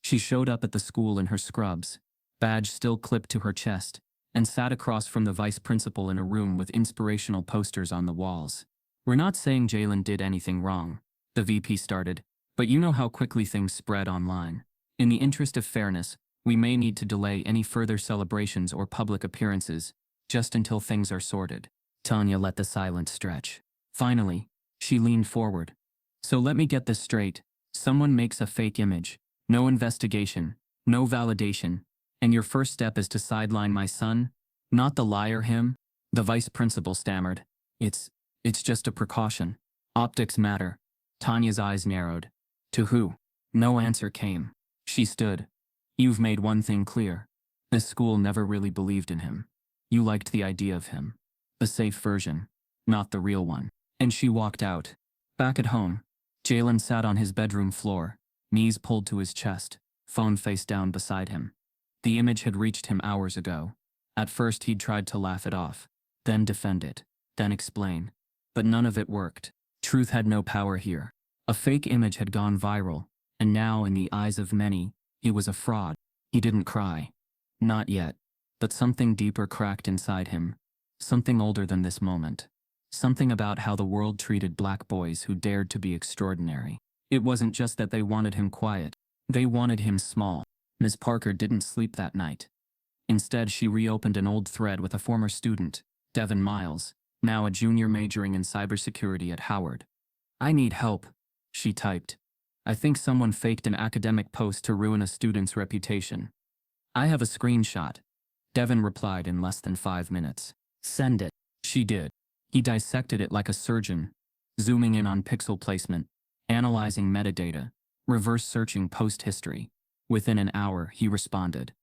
She showed up at the school in her scrubs, badge still clipped to her chest, and sat across from the vice principal in a room with inspirational posters on the walls. "We're not saying Jalen did anything wrong," the VP started, "but you know how quickly things spread online. In the interest of fairness, we may need to delay any further celebrations or public appearances, just until things are sorted." Tanya let the silence stretch. Finally, she leaned forward. "So let me get this straight. Someone makes a fake image, no investigation, no validation, and your first step is to sideline my son? Not the liar him?" The vice principal stammered. It's just a precaution. Optics matter." Tanya's eyes narrowed. "To who?" No answer came. She stood. "You've made one thing clear. This school never really believed in him. You liked the idea of him. The safe version, not the real one." And she walked out. Back at home, Jalen sat on his bedroom floor, knees pulled to his chest, phone face down beside him. The image had reached him hours ago. At first he'd tried to laugh it off, then defend it, then explain. But none of it worked. Truth had no power here. A fake image had gone viral, and now, in the eyes of many, he was a fraud. He didn't cry. Not yet. But something deeper cracked inside him. Something older than this moment. Something about how the world treated black boys who dared to be extraordinary. It wasn't just that they wanted him quiet. They wanted him small. Miss Parker didn't sleep that night. Instead, she reopened an old thread with a former student, Devin Miles, now a junior majoring in cybersecurity at Howard. "I need help," she typed. "I think someone faked an academic post to ruin a student's reputation." "I have a screenshot," Devin replied in less than 5 minutes. "Send it." She did. He dissected it like a surgeon, zooming in on pixel placement, analyzing metadata, reverse searching post history. Within an hour, he responded.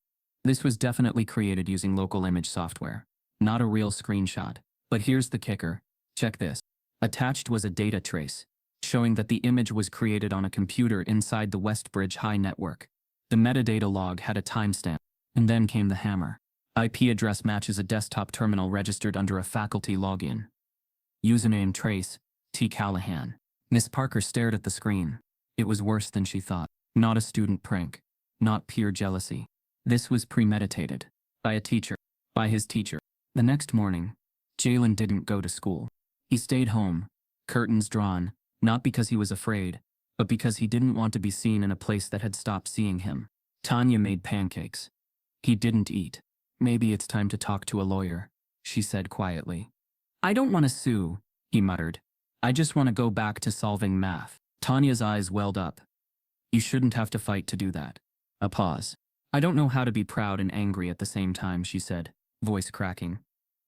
This was definitely created using local image software. not a real screenshot. But here's the kicker. Check this. Attached was a data trace, showing that the image was created on a computer inside the Westbridge High network. The metadata log had a timestamp. And then came the hammer. IP address matches a desktop terminal registered under a faculty login. Username trace, T. Callahan. Miss Parker stared at the screen. It was worse than she thought. Not a student prank. Not pure jealousy. This was premeditated. By a teacher. By his teacher. The next morning, Jalen didn't go to school. He stayed home, curtains drawn, not because he was afraid, but because he didn't want to be seen in a place that had stopped seeing him. Tanya made pancakes. He didn't eat. Maybe it's time to talk to a lawyer, she said quietly. I don't want to sue, he muttered. I just want to go back to solving math. Tanya's eyes welled up. You shouldn't have to fight to do that. A pause. I don't know how to be proud and angry at the same time, she said, voice cracking.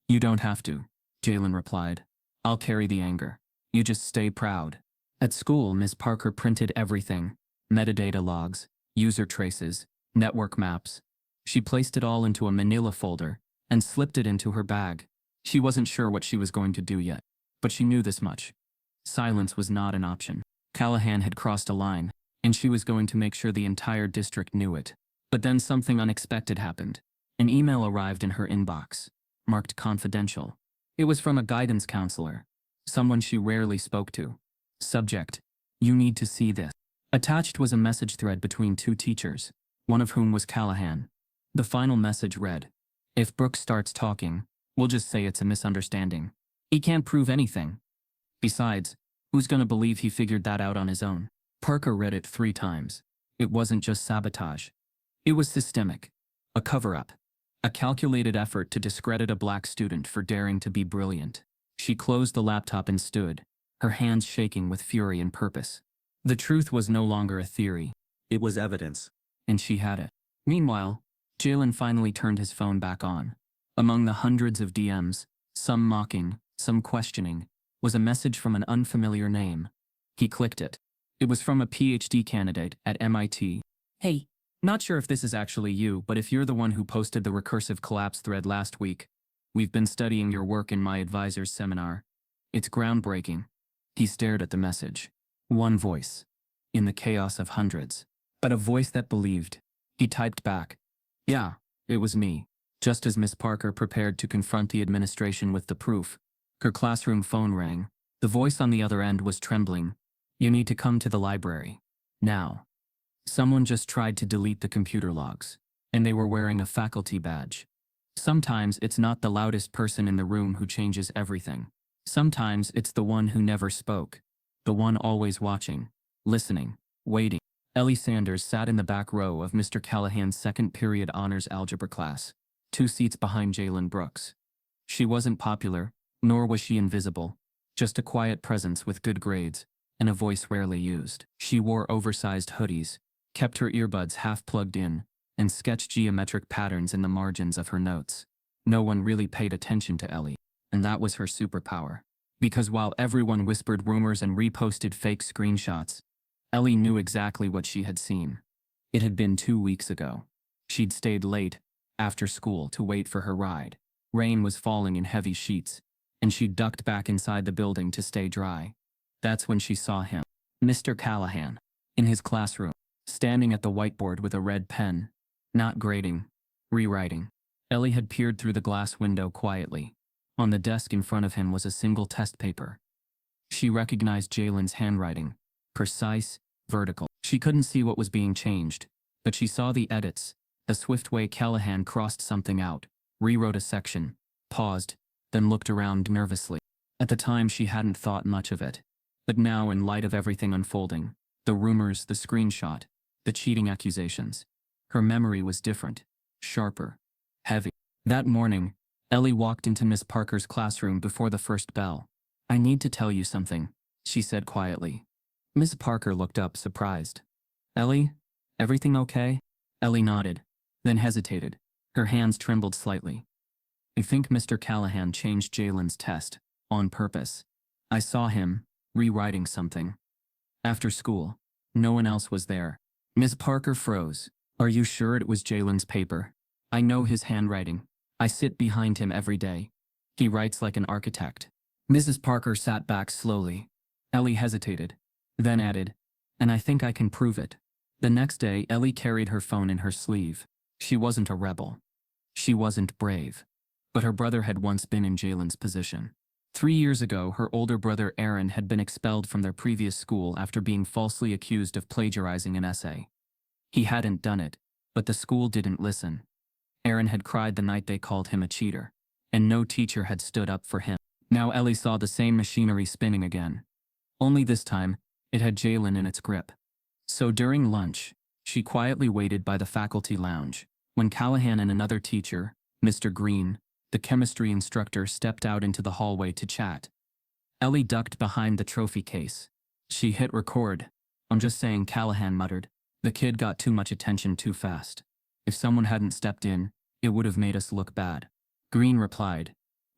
You don't have to, Jalen replied. I'll carry the anger. You just stay proud. At school, Miss Parker printed everything. Metadata logs, user traces, network maps. She placed it all into a manila folder and slipped it into her bag. She wasn't sure what she was going to do yet, but she knew this much. Silence was not an option. Callahan had crossed a line, and she was going to make sure the entire district knew it. But then something unexpected happened. An email arrived in her inbox, marked confidential. It was from a guidance counselor, someone she rarely spoke to. Subject: You need to see this. Attached was a message thread between two teachers, one of whom was Callahan. The final message read, If Brooks starts talking, we'll just say it's a misunderstanding. He can't prove anything. Besides, who's gonna believe he figured that out on his own? Parker read it 3 times. It wasn't just sabotage. It was systemic. A cover-up. A calculated effort to discredit a black student for daring to be brilliant. She closed the laptop and stood, her hands shaking with fury and purpose. The truth was no longer a theory. It was evidence. And she had it. Meanwhile, Jalen finally turned his phone back on. Among the hundreds of DMs, some mocking, some questioning, was a message from an unfamiliar name. He clicked it. It was from a PhD candidate at MIT. Hey, not sure if this is actually you, but if you're the one who posted the recursive collapse thread last week, we've been studying your work in my advisor's seminar. It's groundbreaking. He stared at the message. One voice. In the chaos of hundreds. But a voice that believed. He typed back. Yeah, it was me. Just as Miss Parker prepared to confront the administration with the proof, her classroom phone rang. The voice on the other end was trembling. You need to come to the library. Now. Someone just tried to delete the computer logs, and they were wearing a faculty badge. Sometimes it's not the loudest person in the room who changes everything. Sometimes it's the one who never spoke. The one always watching, listening, waiting. Ellie Sanders sat in the back row of Mr. Callahan's second period honors algebra class, 2 seats behind Jalen Brooks. She wasn't popular, nor was she invisible, just a quiet presence with good grades, and a voice rarely used. She wore oversized hoodies, kept her earbuds half plugged in, and sketched geometric patterns in the margins of her notes. No one really paid attention to Ellie, and that was her superpower. Because while everyone whispered rumors and reposted fake screenshots, Ellie knew exactly what she had seen. It had been 2 weeks ago. She'd stayed late, after school, to wait for her ride. Rain was falling in heavy sheets, and she ducked back inside the building to stay dry. That's when she saw him, Mr. Callahan, in his classroom, standing at the whiteboard with a red pen, not grading, rewriting. Ellie had peered through the glass window quietly. On the desk in front of him was a single test paper. She recognized Jalen's handwriting, precise, vertical. She couldn't see what was being changed, but she saw the edits, the swift way Callahan crossed something out, rewrote a section, paused, then looked around nervously. At the time she hadn't thought much of it, but now in light of everything unfolding, the rumors, the screenshot, the cheating accusations, her memory was different, sharper, heavy. That morning, Ellie walked into Miss Parker's classroom before the first bell. I need to tell you something, she said quietly. Miss Parker looked up, surprised. Ellie, everything okay? Ellie nodded, then hesitated. Her hands trembled slightly. I think Mr. Callahan changed Jalen's test, on purpose. I saw him, rewriting something. After school, no one else was there. Miss Parker froze. Are you sure it was Jalen's paper? I know his handwriting. I sit behind him every day. He writes like an architect. Mrs. Parker sat back slowly. Ellie hesitated, then added, and I think I can prove it. The next day, Ellie carried her phone in her sleeve. She wasn't a rebel. She wasn't brave. But her brother had once been in Jalen's position. 3 years ago, her older brother Aaron had been expelled from their previous school after being falsely accused of plagiarizing an essay. He hadn't done it, but the school didn't listen. Aaron had cried the night they called him a cheater, and no teacher had stood up for him. Now Ellie saw the same machinery spinning again. Only this time, it had Jalen in its grip. So during lunch, she quietly waited by the faculty lounge. When Callahan and another teacher, Mr. Green, the chemistry instructor, stepped out into the hallway to chat. Ellie ducked behind the trophy case. She hit record. I'm just saying, Callahan muttered. The kid got too much attention too fast. If someone hadn't stepped in, it would have made us look bad. Green replied.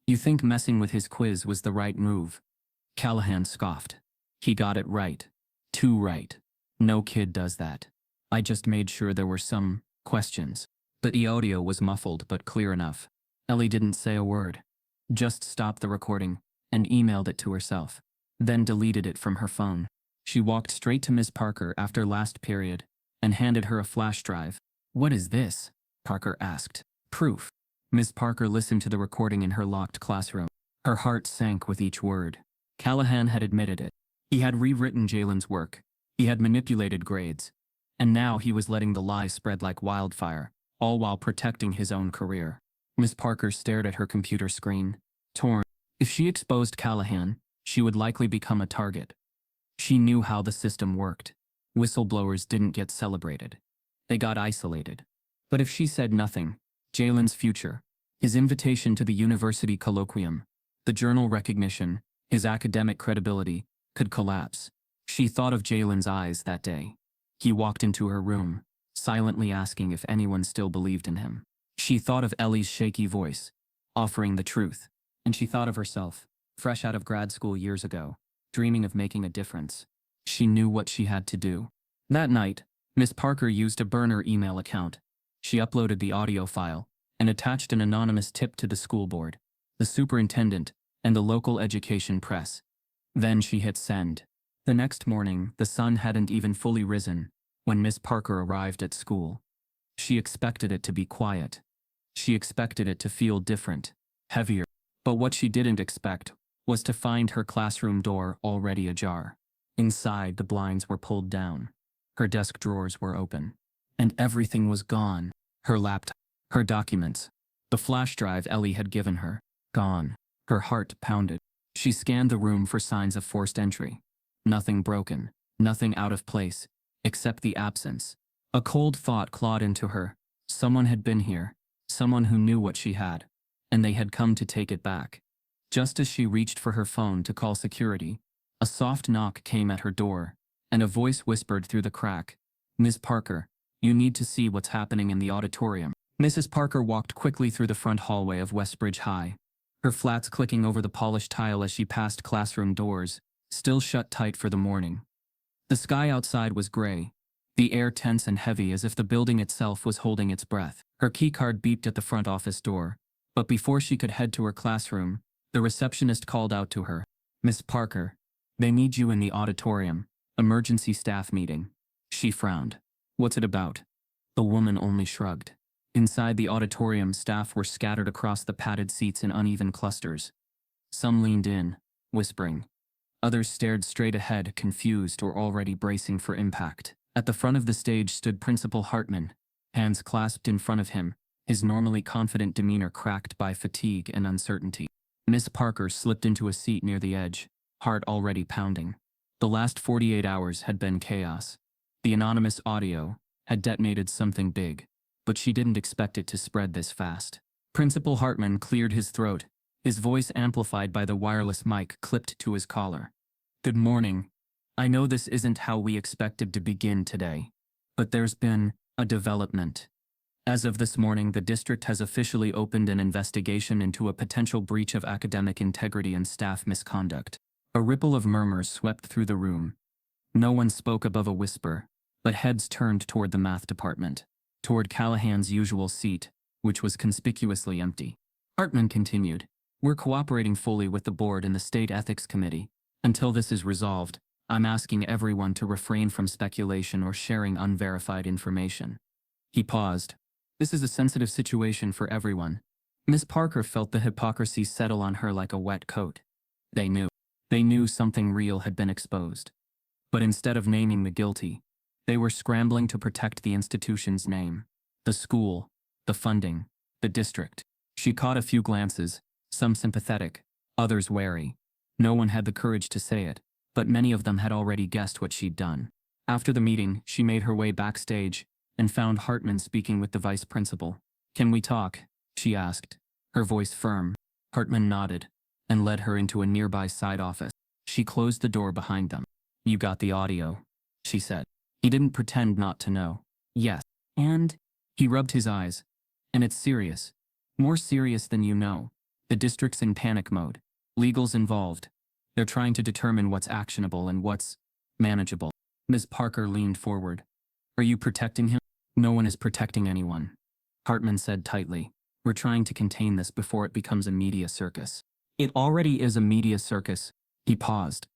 You think messing with his quiz was the right move? Callahan scoffed. He got it right. Too right. No kid does that. I just made sure there were some questions. But the audio was muffled but clear enough. Ellie didn't say a word. Just stopped the recording and emailed it to herself. Then deleted it from her phone. She walked straight to Miss Parker after last period and handed her a flash drive. What is this? Parker asked. Proof. Miss Parker listened to the recording in her locked classroom. Her heart sank with each word. Callahan had admitted it. He had rewritten Jalen's work. He had manipulated grades. And now he was letting the lies spread like wildfire, all while protecting his own career. Miss Parker stared at her computer screen, torn. If she exposed Callahan, she would likely become a target. She knew how the system worked. Whistleblowers didn't get celebrated. They got isolated. But if she said nothing, Jalen's future, his invitation to the university colloquium, the journal recognition, his academic credibility, could collapse. She thought of Jalen's eyes that day. He walked into her room, silently asking if anyone still believed in him. She thought of Ellie's shaky voice, offering the truth. And she thought of herself, fresh out of grad school years ago, dreaming of making a difference. She knew what she had to do. That night, Miss Parker used a burner email account. She uploaded the audio file and attached an anonymous tip to the school board, the superintendent, and the local education press. Then she hit send. The next morning, the sun hadn't even fully risen when Miss Parker arrived at school. She expected it to be quiet. She expected it to feel different, heavier. But what she didn't expect was to find her classroom door already ajar. Inside, the blinds were pulled down. Her desk drawers were open. And everything was gone. Her laptop, her documents, the flash drive Ellie had given her, gone. Her heart pounded. She scanned the room for signs of forced entry. Nothing broken, nothing out of place, except the absence. A cold thought clawed into her. Someone had been here, someone who knew what she had, and they had come to take it back. Just as she reached for her phone to call security, a soft knock came at her door, and a voice whispered through the crack, Miss Parker, you need to see what's happening in the auditorium. Mrs. Parker walked quickly through the front hallway of Westbridge High, her flats clicking over the polished tile as she passed classroom doors, still shut tight for the morning. The sky outside was gray, the air tense and heavy as if the building itself was holding its breath. Her keycard beeped at the front office door, but before she could head to her classroom, the receptionist called out to her, Miss Parker, they need you in the auditorium, emergency staff meeting. She frowned. What's it about? The woman only shrugged. Inside the auditorium, staff were scattered across the padded seats in uneven clusters. Some leaned in, whispering. Others stared straight ahead, confused or already bracing for impact. At the front of the stage stood Principal Hartman, hands clasped in front of him, his normally confident demeanor cracked by fatigue and uncertainty. Miss Parker slipped into a seat near the edge, heart already pounding. The last 48 hours had been chaos. The anonymous audio had detonated something big, but she didn't expect it to spread this fast. Principal Hartman cleared his throat, his voice amplified by the wireless mic clipped to his collar. Good morning. I know this isn't how we expected to begin today, but there's been a development. As of this morning, the district has officially opened an investigation into a potential breach of academic integrity and staff misconduct. A ripple of murmurs swept through the room. No one spoke above a whisper, but heads turned toward the math department, toward Callahan's usual seat, which was conspicuously empty. Hartman continued, "We're cooperating fully with the board and the State Ethics Committee. Until this is resolved, I'm asking everyone to refrain from speculation or sharing unverified information." He paused. "This is a sensitive situation for everyone." Miss Parker felt the hypocrisy settle on her like a wet coat. They knew. They knew something real had been exposed. But instead of naming the guilty, they were scrambling to protect the institution's name, the school, the funding, the district. She caught a few glances, some sympathetic, others wary. No one had the courage to say it, but many of them had already guessed what she'd done. After the meeting, she made her way backstage and found Hartman speaking with the vice principal. "Can we talk?" she asked, her voice firm. Hartman nodded and led her into a nearby side office. She closed the door behind them. "You got the audio," she said. He didn't pretend not to know. "Yes." "And?" He rubbed his eyes. "And it's serious. More serious than you know. The district's in panic mode. Legal's involved. They're trying to determine what's actionable and what's manageable." Ms. Parker leaned forward. "Are you protecting him?" "No one is protecting anyone," Hartman said tightly. "We're trying to contain this before it becomes a media circus." "It already is a media circus." He paused.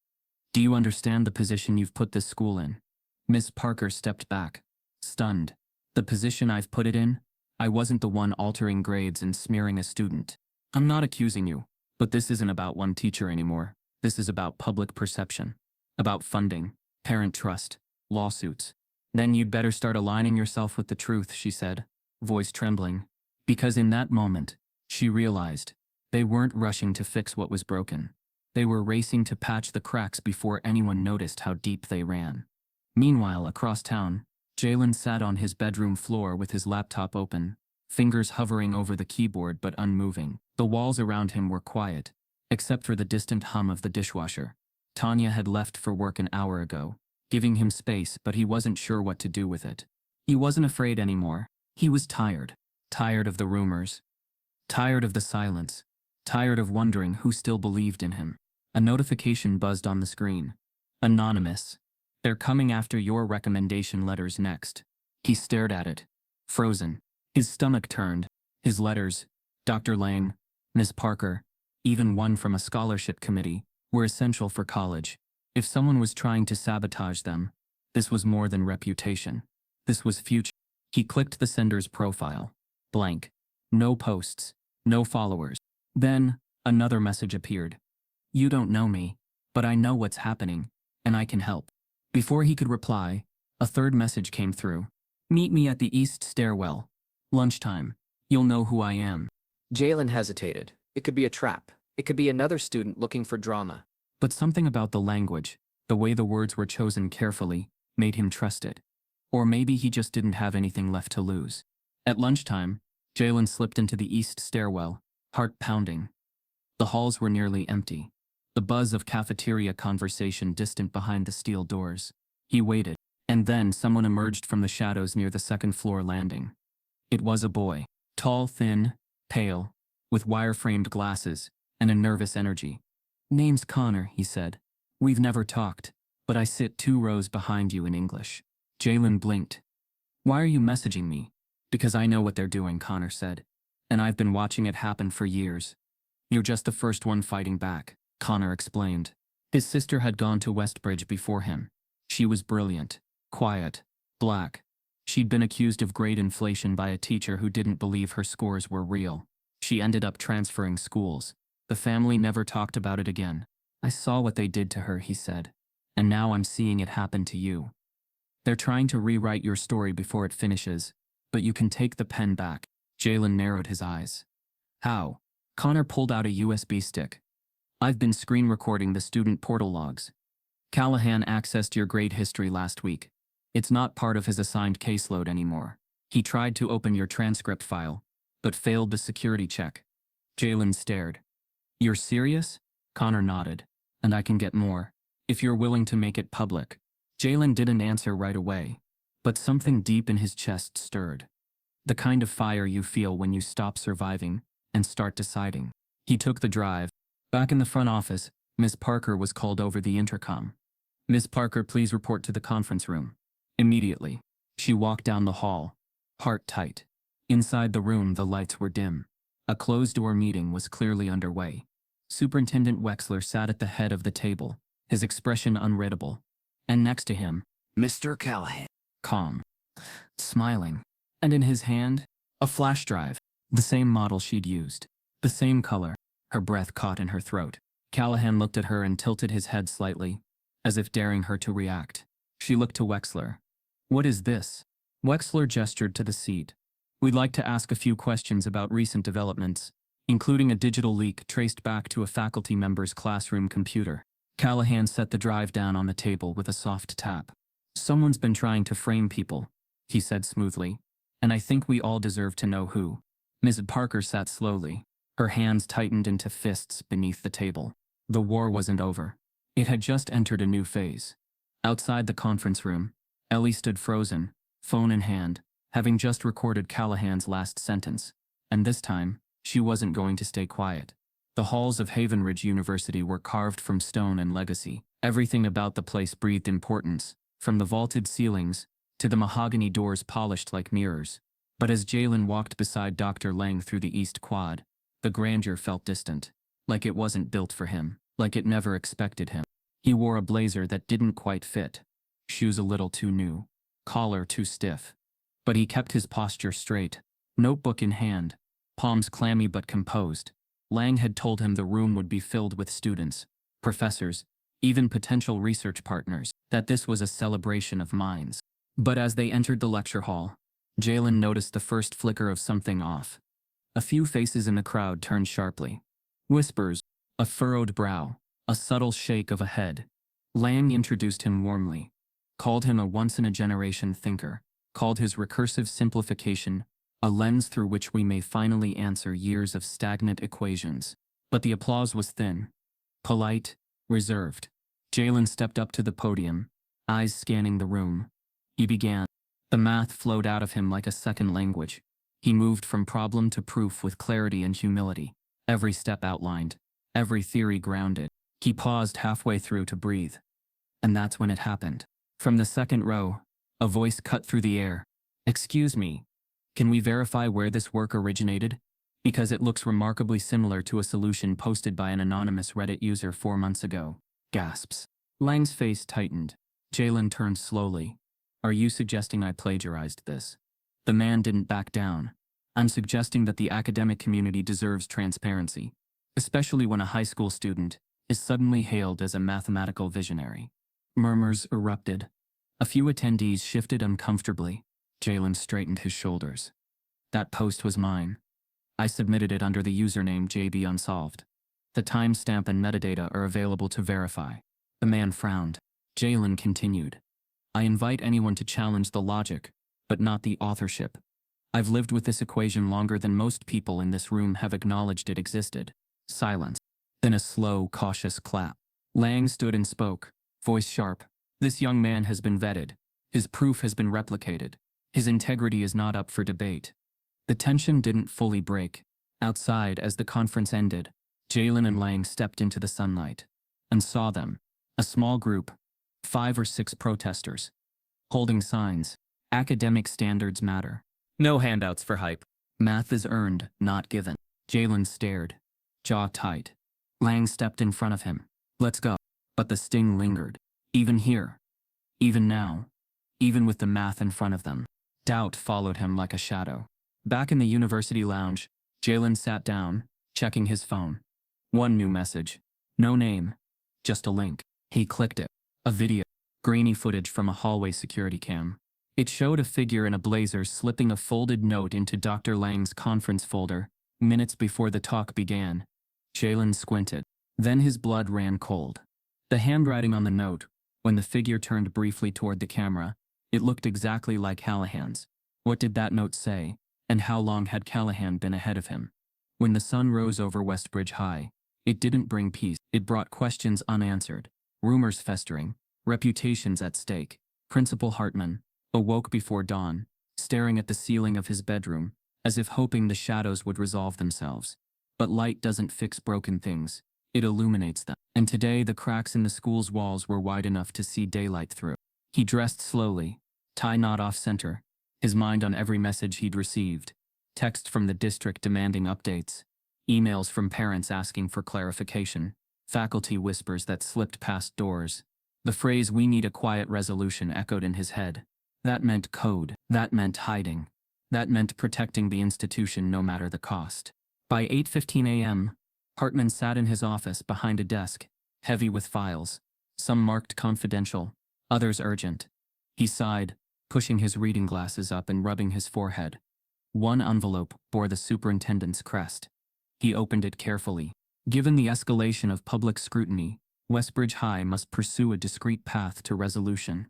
"Do you understand the position you've put this school in?" Miss Parker stepped back, stunned. "The position I've put it in? I wasn't the one altering grades and smearing a student. I'm not accusing you, but this isn't about one teacher anymore. This is about public perception, about funding, parent trust, lawsuits." "Then you'd better start aligning yourself with the truth," she said, voice trembling. Because in that moment, she realized they weren't rushing to fix what was broken. They were racing to patch the cracks before anyone noticed how deep they ran. Meanwhile, across town, Jalen sat on his bedroom floor with his laptop open, fingers hovering over the keyboard but unmoving. The walls around him were quiet, except for the distant hum of the dishwasher. Tanya had left for work an hour ago, giving him space, but he wasn't sure what to do with it. He wasn't afraid anymore. He was tired. Tired of the rumors. Tired of the silence. Tired of wondering who still believed in him. A notification buzzed on the screen. "Anonymous. They're coming after your recommendation letters next." He stared at it, frozen. His stomach turned. His letters, Dr. Lang, Miss Parker, even one from a scholarship committee, were essential for college. If someone was trying to sabotage them, this was more than reputation. This was future. He clicked the sender's profile. Blank. No posts. No followers. Then, another message appeared. "You don't know me, but I know what's happening, and I can help." Before he could reply, a third message came through. "Meet me at the east stairwell. Lunchtime. You'll know who I am." Jalen hesitated. It could be a trap. It could be another student looking for drama. But something about the language, the way the words were chosen carefully, made him trust it. Or maybe he just didn't have anything left to lose. At lunchtime, Jalen slipped into the east stairwell, heart pounding. The halls were nearly empty, the buzz of cafeteria conversation distant behind the steel doors. He waited, and then someone emerged from the shadows near the second-floor landing. It was a boy, tall, thin, pale, with wire-framed glasses and a nervous energy. "Name's Connor," he said. "We've never talked, but I sit 2 rows behind you in English." Jalen blinked. "Why are you messaging me?" "Because I know what they're doing," Connor said. "And I've been watching it happen for years." "You're just the first one fighting back," Connor explained. His sister had gone to Westbridge before him. She was brilliant, quiet, black. She'd been accused of grade inflation by a teacher who didn't believe her scores were real. She ended up transferring schools. The family never talked about it again. "I saw what they did to her," he said. "And now I'm seeing it happen to you. They're trying to rewrite your story before it finishes, but you can take the pen back." Jalen narrowed his eyes. "How?" Connor pulled out a USB stick. "I've been screen recording the student portal logs. Callahan accessed your grade history last week. It's not part of his assigned caseload anymore. He tried to open your transcript file, but failed the security check." Jalen stared. "You're serious?" Connor nodded. "And I can get more, if you're willing to make it public." Jalen didn't answer right away, but something deep in his chest stirred. The kind of fire you feel when you stop surviving and start deciding. He took the drive. Back in the front office, Miss Parker was called over the intercom. "Miss Parker, please report to the conference room." Immediately, she walked down the hall, heart tight. Inside the room, the lights were dim. A closed-door meeting was clearly underway. Superintendent Wexler sat at the head of the table, his expression unreadable. And next to him, Mr. Callahan. calm, smiling. And in his hand, a flash drive, the same model she'd used, the same color. Her breath caught in her throat. Callahan looked at her and tilted his head slightly, as if daring her to react. She looked to Wexler. What is this? Wexler gestured to the seat. We'd like to ask a few questions about recent developments, including a digital leak traced back to a faculty member's classroom computer. Callahan set the drive down on the table with a soft tap. Someone's been trying to frame people, he said smoothly, and I think we all deserve to know who. Ms. Parker sat slowly, her hands tightened into fists beneath the table. The war wasn't over. It had just entered a new phase. Outside the conference room, Ellie stood frozen, phone in hand, having just recorded Callahan's last sentence. And this time, she wasn't going to stay quiet. The halls of Havenridge University were carved from stone and legacy. Everything about the place breathed importance, from the vaulted ceilings to the mahogany doors polished like mirrors. But as Jalen walked beside Dr. Lang through the East Quad, the grandeur felt distant, like it wasn't built for him, like it never expected him. He wore a blazer that didn't quite fit, shoes a little too new, collar too stiff. But he kept his posture straight, notebook in hand, palms clammy but composed. Lang had told him the room would be filled with students, professors, even potential research partners, that this was a celebration of minds. But as they entered the lecture hall, Jalen noticed the first flicker of something off. A few faces in the crowd turned sharply. Whispers, a furrowed brow, a subtle shake of a head. Lang introduced him warmly, called him a once-in-a-generation thinker, called his recursive simplification a lens through which we may finally answer years of stagnant equations. But the applause was thin, polite, reserved. Jalen stepped up to the podium, eyes scanning the room. He began. The math flowed out of him like a second language. He moved from problem to proof with clarity and humility. Every step outlined, every theory grounded. He paused halfway through to breathe. And that's when it happened. From the second row, a voice cut through the air. Excuse me, can we verify where this work originated? Because it looks remarkably similar to a solution posted by an anonymous Reddit user 4 months ago. Gasps. Lang's face tightened. Jalen turned slowly. Are you suggesting I plagiarized this? The man didn't back down. I'm suggesting that the academic community deserves transparency, especially when a high school student is suddenly hailed as a mathematical visionary. Murmurs erupted. A few attendees shifted uncomfortably. Jalen straightened his shoulders. That post was mine. I submitted it under the username JBUnsolved. The timestamp and metadata are available to verify. The man frowned. Jalen continued. I invite anyone to challenge the logic, but not the authorship. I've lived with this equation longer than most people in this room have acknowledged it existed. Silence. Then a slow, cautious clap. Lang stood and spoke, voice sharp. This young man has been vetted. His proof has been replicated. His integrity is not up for debate. The tension didn't fully break. Outside, as the conference ended, Jalen and Lang stepped into the sunlight and saw them, a small group, 5 or 6 protesters, holding signs. Academic standards matter. No handouts for hype. Math is earned, not given. Jalen stared, jaw tight. Lang stepped in front of him. Let's go. But the sting lingered. Even here. Even now. Even with the math in front of them. Doubt followed him like a shadow. Back in the university lounge, Jalen sat down, checking his phone. One new message. No name. Just a link. He clicked it. A video. Grainy footage from a hallway security cam. It showed a figure in a blazer slipping a folded note into Dr. Lang's conference folder, minutes before the talk began. Jalen squinted. Then his blood ran cold. The handwriting on the note, when the figure turned briefly toward the camera, it looked exactly like Callahan's. What did that note say, and how long had Callahan been ahead of him? When the sun rose over Westbridge High, it didn't bring peace. It brought questions unanswered, rumors festering, reputations at stake. Principal Hartman awoke before dawn, staring at the ceiling of his bedroom, as if hoping the shadows would resolve themselves. But light doesn't fix broken things, it illuminates them. And today the cracks in the school's walls were wide enough to see daylight through. He dressed slowly, tie knot off center, his mind on every message he'd received. Text from the district demanding updates. Emails from parents asking for clarification. Faculty whispers that slipped past doors. The phrase "we need a quiet resolution" echoed in his head. That meant code. That meant hiding. That meant protecting the institution no matter the cost. By 8:15 a.m., Hartman sat in his office behind a desk, heavy with files, some marked confidential, others urgent. He sighed, pushing his reading glasses up and rubbing his forehead. One envelope bore the superintendent's crest. He opened it carefully. Given the escalation of public scrutiny, Westbridge High must pursue a discreet path to resolution.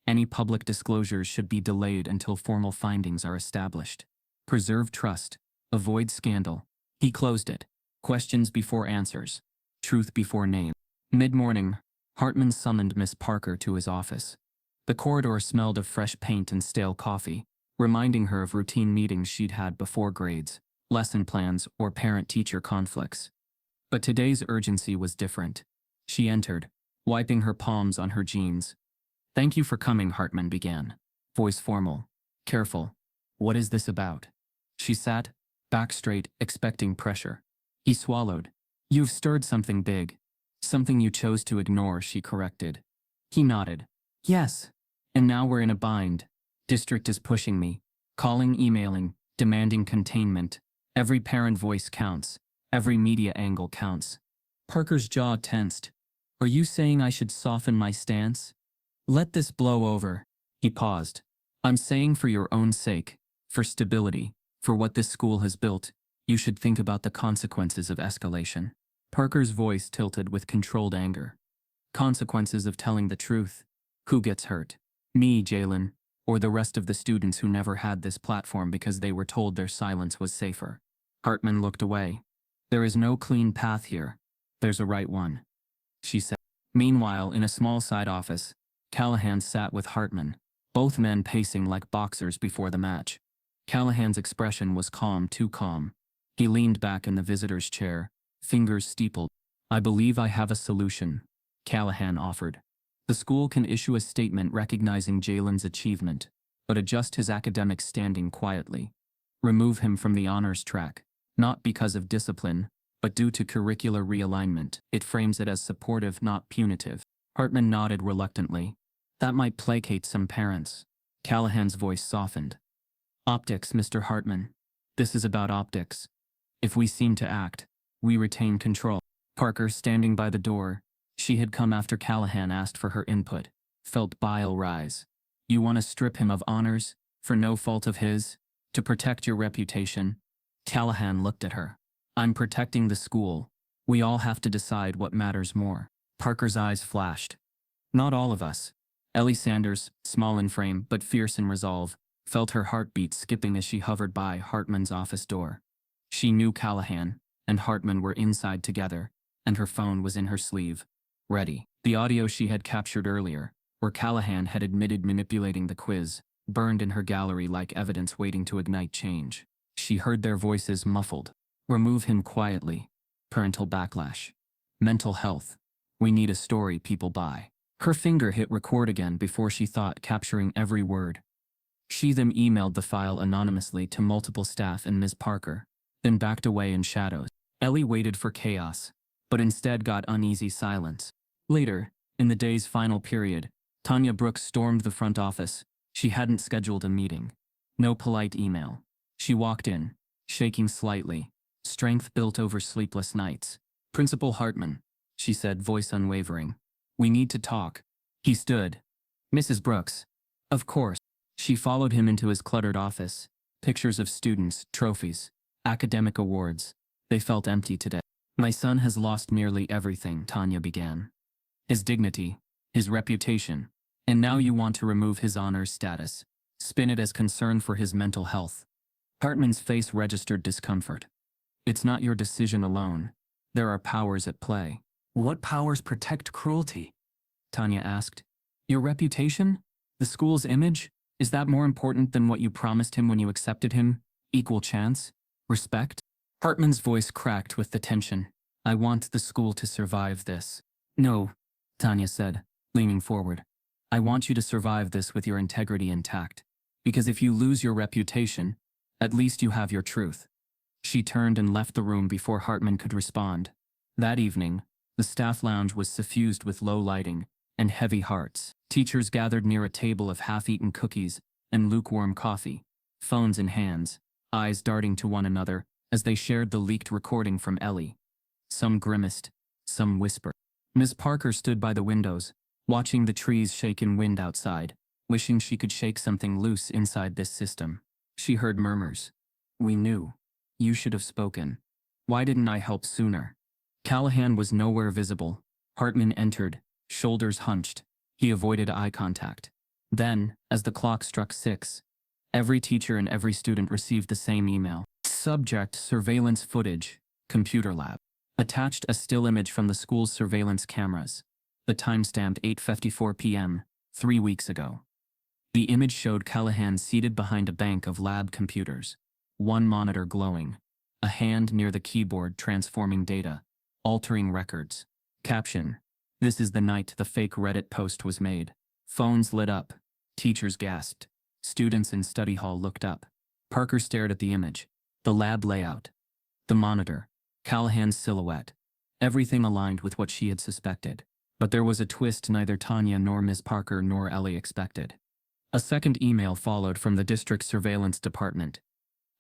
Any public disclosures should be delayed until formal findings are established. Preserve trust. Avoid scandal. He closed it. Questions before answers. Truth before name. Mid-morning, Hartman summoned Miss Parker to his office. The corridor smelled of fresh paint and stale coffee, reminding her of routine meetings she'd had before grades, lesson plans, or parent-teacher conflicts. But today's urgency was different. She entered, wiping her palms on her jeans. "Thank you for coming," Hartman began, voice formal, careful. "What is this about?" She sat, back straight, expecting pressure. He swallowed. "You've stirred something big. Something you chose to ignore," she corrected. He nodded. "Yes. And now we're in a bind. District is pushing me. Calling, emailing, demanding containment. Every parent voice counts. Every media angle counts." Parker's jaw tensed. "Are you saying I should soften my stance? Let this blow over?" He paused. "I'm saying for your own sake, for stability, for what this school has built, you should think about the consequences of escalation." Parker's voice tilted with controlled anger. "Consequences of telling the truth. Who gets hurt? Me, Jalen, or the rest of the students who never had this platform because they were told their silence was safer?" Hartman looked away. "There is no clean path here. There's a right one," she said. Meanwhile, in a small side office, Callahan sat with Hartman, both men pacing like boxers before the match. Callahan's expression was calm, too calm. He leaned back in the visitor's chair, fingers steepled. "I believe I have a solution," Callahan offered. "The school can issue a statement recognizing Jalen's achievement, but adjust his academic standing quietly. Remove him from the honors track, not because of discipline, but due to curricular realignment. It frames it as supportive, not punitive." Hartman nodded reluctantly. "That might placate some parents." Callahan's voice softened. "Optics, Mr. Hartman. This is about optics. If we seem to act, we retain control." Parker, standing by the door, she had come after Callahan asked for her input, felt bile rise. "You want to strip him of honors, for no fault of his, to protect your reputation?" Callahan looked at her. "I'm protecting the school. We all have to decide what matters more." Parker's eyes flashed. "Not all of us." Ellie Sanders, small in frame but fierce in resolve, felt her heartbeat skipping as she hovered by Hartman's office door. She knew Callahan and Hartman were inside together, and her phone was in her sleeve, ready. The audio she had captured earlier, where Callahan had admitted manipulating the quiz, burned in her gallery like evidence waiting to ignite change. She heard their voices muffled. "Remove him quietly. Parental backlash. Mental health. We need a story people buy." Her finger hit record again before she thought, capturing every word. She then emailed the file anonymously to multiple staff and Ms. Parker, then backed away in shadows. Ellie waited for chaos, but instead got uneasy silence. Later, in the day's final period, Tanya Brooks stormed the front office. She hadn't scheduled a meeting. No polite email. She walked in, shaking slightly, strength built over sleepless nights. "Principal Hartman," she said, voice unwavering. "We need to talk." He stood. "Mrs. Brooks." "Of course." She followed him into his cluttered office. Pictures of students, trophies, academic awards. They felt empty today. "My son has lost nearly everything," Tanya began. "His dignity, his reputation. And now you want to remove his honors status. Spin it as concern for his mental health." Hartman's face registered discomfort. "It's not your decision alone. There are powers at play." "What powers protect cruelty?" Tanya asked. "Your reputation? The school's image? Is that more important than what you promised him when you accepted him? Equal chance? Respect?" Hartman's voice cracked with the tension. "I want the school to survive this." "No," Tanya said, leaning forward. "I want you to survive this with your integrity intact. Because if you lose your reputation, At least you have your truth. She turned and left the room before Hartman could respond. That evening, the staff lounge was suffused with low lighting and heavy hearts. Teachers gathered near a table of half-eaten cookies and lukewarm coffee, phones in hands, eyes darting to one another as they shared the leaked recording from Ellie. Some grimaced, some whispered. Miss Parker stood by the windows, watching the trees shake in wind outside, wishing she could shake something loose inside this system. She heard murmurs. We knew. You should have spoken. Why didn't I help sooner? Callahan was nowhere visible. Hartman entered, shoulders hunched. He avoided eye contact. Then, as the clock struck 6, every teacher and every student received the same email. Subject: surveillance footage, computer lab. Attached a still image from the school's surveillance cameras. The time stamped 8:54 p.m., 3 weeks ago. The image showed Callahan seated behind a bank of lab computers, one monitor glowing, a hand near the keyboard transforming data, altering records. Caption: This is the night the fake Reddit post was made. Phones lit up. Teachers gasped. Students in study hall looked up. Parker stared at the image, the lab layout, the monitor, Callahan's silhouette. Everything aligned with what she had suspected. But there was a twist neither Tanya nor Miss Parker nor Ellie expected. A second email followed from the district surveillance department.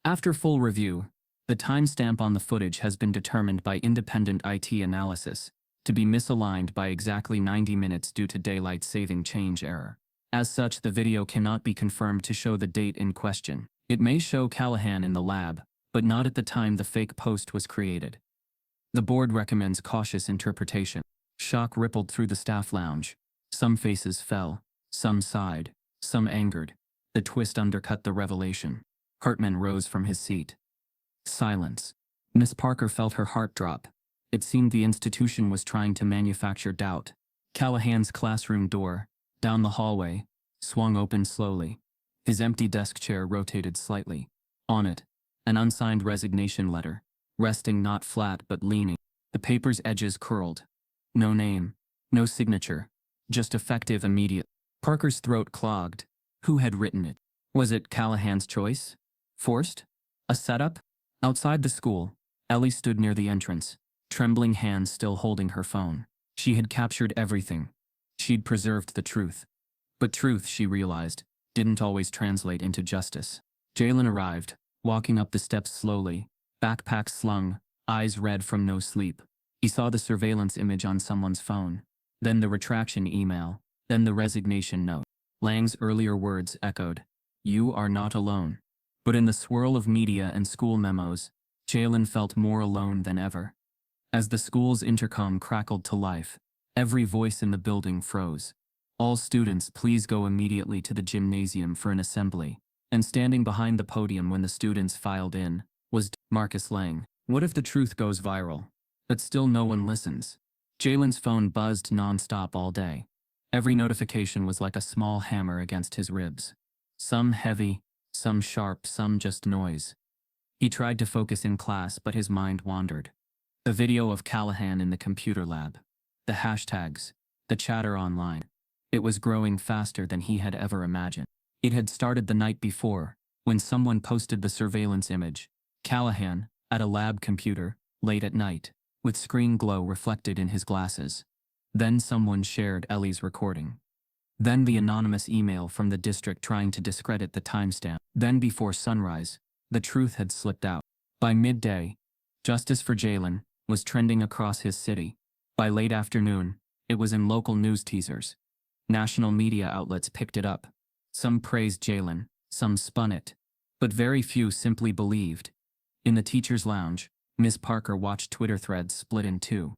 After full review, the timestamp on the footage has been determined by independent IT analysis to be misaligned by exactly 90 minutes due to daylight saving change error. As such, the video cannot be confirmed to show the date in question. It may show Callahan in the lab, but not at the time the fake post was created. The board recommends cautious interpretation. Shock rippled through the staff lounge. Some faces fell, some sighed, some angered. The twist undercut the revelation. Hartman rose from his seat. Silence. Miss Parker felt her heart drop. It seemed the institution was trying to manufacture doubt. Callahan's classroom door, down the hallway, swung open slowly. His empty desk chair rotated slightly. On it, an unsigned resignation letter, resting not flat but leaning. The paper's edges curled. No name, no signature, just effective immediate. Parker's throat clogged. Who had written it? Was it Callahan's choice? Forced? A setup? Outside the school, Ellie stood near the entrance, trembling hands still holding her phone. She had captured everything. She'd preserved the truth. But truth, she realized, didn't always translate into justice. Jalen arrived, walking up the steps slowly, backpack slung, eyes red from no sleep. He saw the surveillance image on someone's phone, then the retraction email, then the resignation note. Lang's earlier words echoed, "You are not alone." But in the swirl of media and school memos, Jalen felt more alone than ever. As the school's intercom crackled to life, every voice in the building froze. All students, please go immediately to the gymnasium for an assembly. And standing behind the podium when the students filed in, was Marcus Lang. What if the truth goes viral? But still no one listens. Jalen's phone buzzed non-stop all day. Every notification was like a small hammer against his ribs. Some heavy, some sharp, some just noise. He tried to focus in class, but his mind wandered. The video of Callahan in the computer lab. The hashtags. The chatter online. It was growing faster than he had ever imagined. It had started the night before, when someone posted the surveillance image. Callahan, at a lab computer, late at night, with screen glow reflected in his glasses. Then someone shared Ellie's recording. Then the anonymous email from the district trying to discredit the timestamp. Then before sunrise, the truth had slipped out. By midday, justice for Jalen was trending across his city. By late afternoon, it was in local news teasers. National media outlets picked it up. Some praised Jalen, some spun it. But very few simply believed. In the teacher's lounge, Miss Parker watched Twitter threads split in two.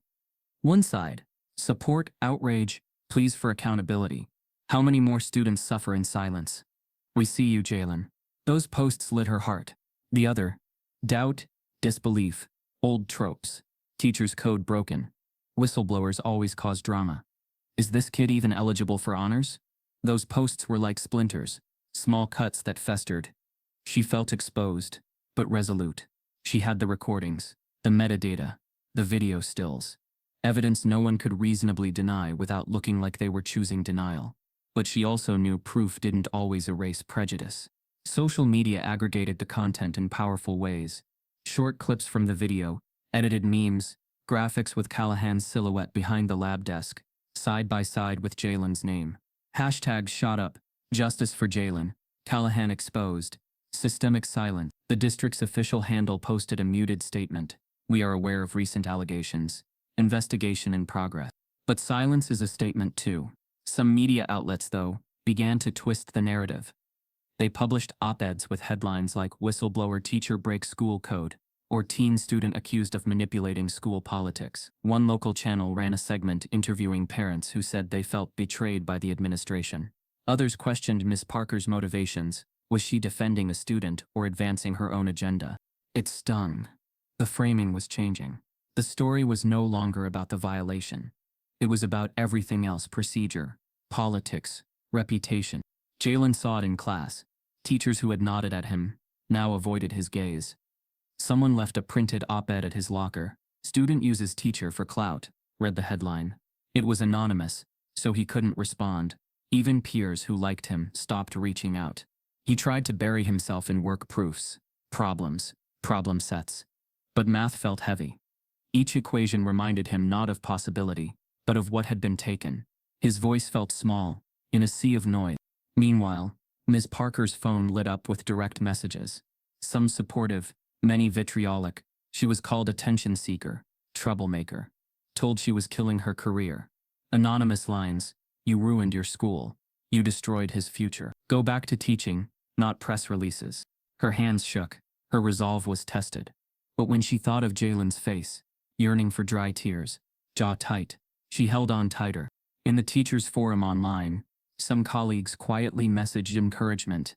One side, support, outrage, pleas for accountability. How many more students suffer in silence? We see you, Jalen. Those posts lit her heart. The other, doubt, disbelief, old tropes. Teachers' code broken. Whistleblowers always cause drama. Is this kid even eligible for honors? Those posts were like splinters, small cuts that festered. She felt exposed, but resolute. She had the recordings, the metadata, the video stills. Evidence no one could reasonably deny without looking like they were choosing denial. But she also knew proof didn't always erase prejudice. Social media aggregated the content in powerful ways. Short clips from the video, edited memes, graphics with Callahan's silhouette behind the lab desk, side by side with Jalen's name. Hashtags shot up, justice for Jalen, Callahan exposed, systemic silence. The district's official handle posted a muted statement. We are aware of recent allegations. Investigation in progress. But silence is a statement too. Some media outlets, though, began to twist the narrative. They published op-eds with headlines like "Whistleblower Teacher Breaks School Code" or "Teen Student Accused of Manipulating School Politics." One local channel ran a segment interviewing parents who said they felt betrayed by the administration. Others questioned Ms. Parker's motivations. Was she defending a student or advancing her own agenda? It stung. The framing was changing. The story was no longer about the violation. It was about everything else: procedure, politics, reputation. Jalen saw it in class. Teachers who had nodded at him now avoided his gaze. Someone left a printed op-ed at his locker. "Student uses teacher for clout," read the headline. It was anonymous, so he couldn't respond. Even peers who liked him stopped reaching out. He tried to bury himself in work proofs, problems, problem sets. But math felt heavy. Each equation reminded him not of possibility, but of what had been taken. His voice felt small, in a sea of noise. Meanwhile, Ms. Parker's phone lit up with direct messages. Some supportive, many vitriolic. She was called attention seeker, troublemaker. Told she was killing her career. Anonymous lines: "You ruined your school. You destroyed his future. Go back to teaching, not press releases." Her hands shook. Her resolve was tested. But when she thought of Jalen's face, yearning for dry tears, jaw tight, she held on tighter. In the teachers' forum online, some colleagues quietly messaged encouragement.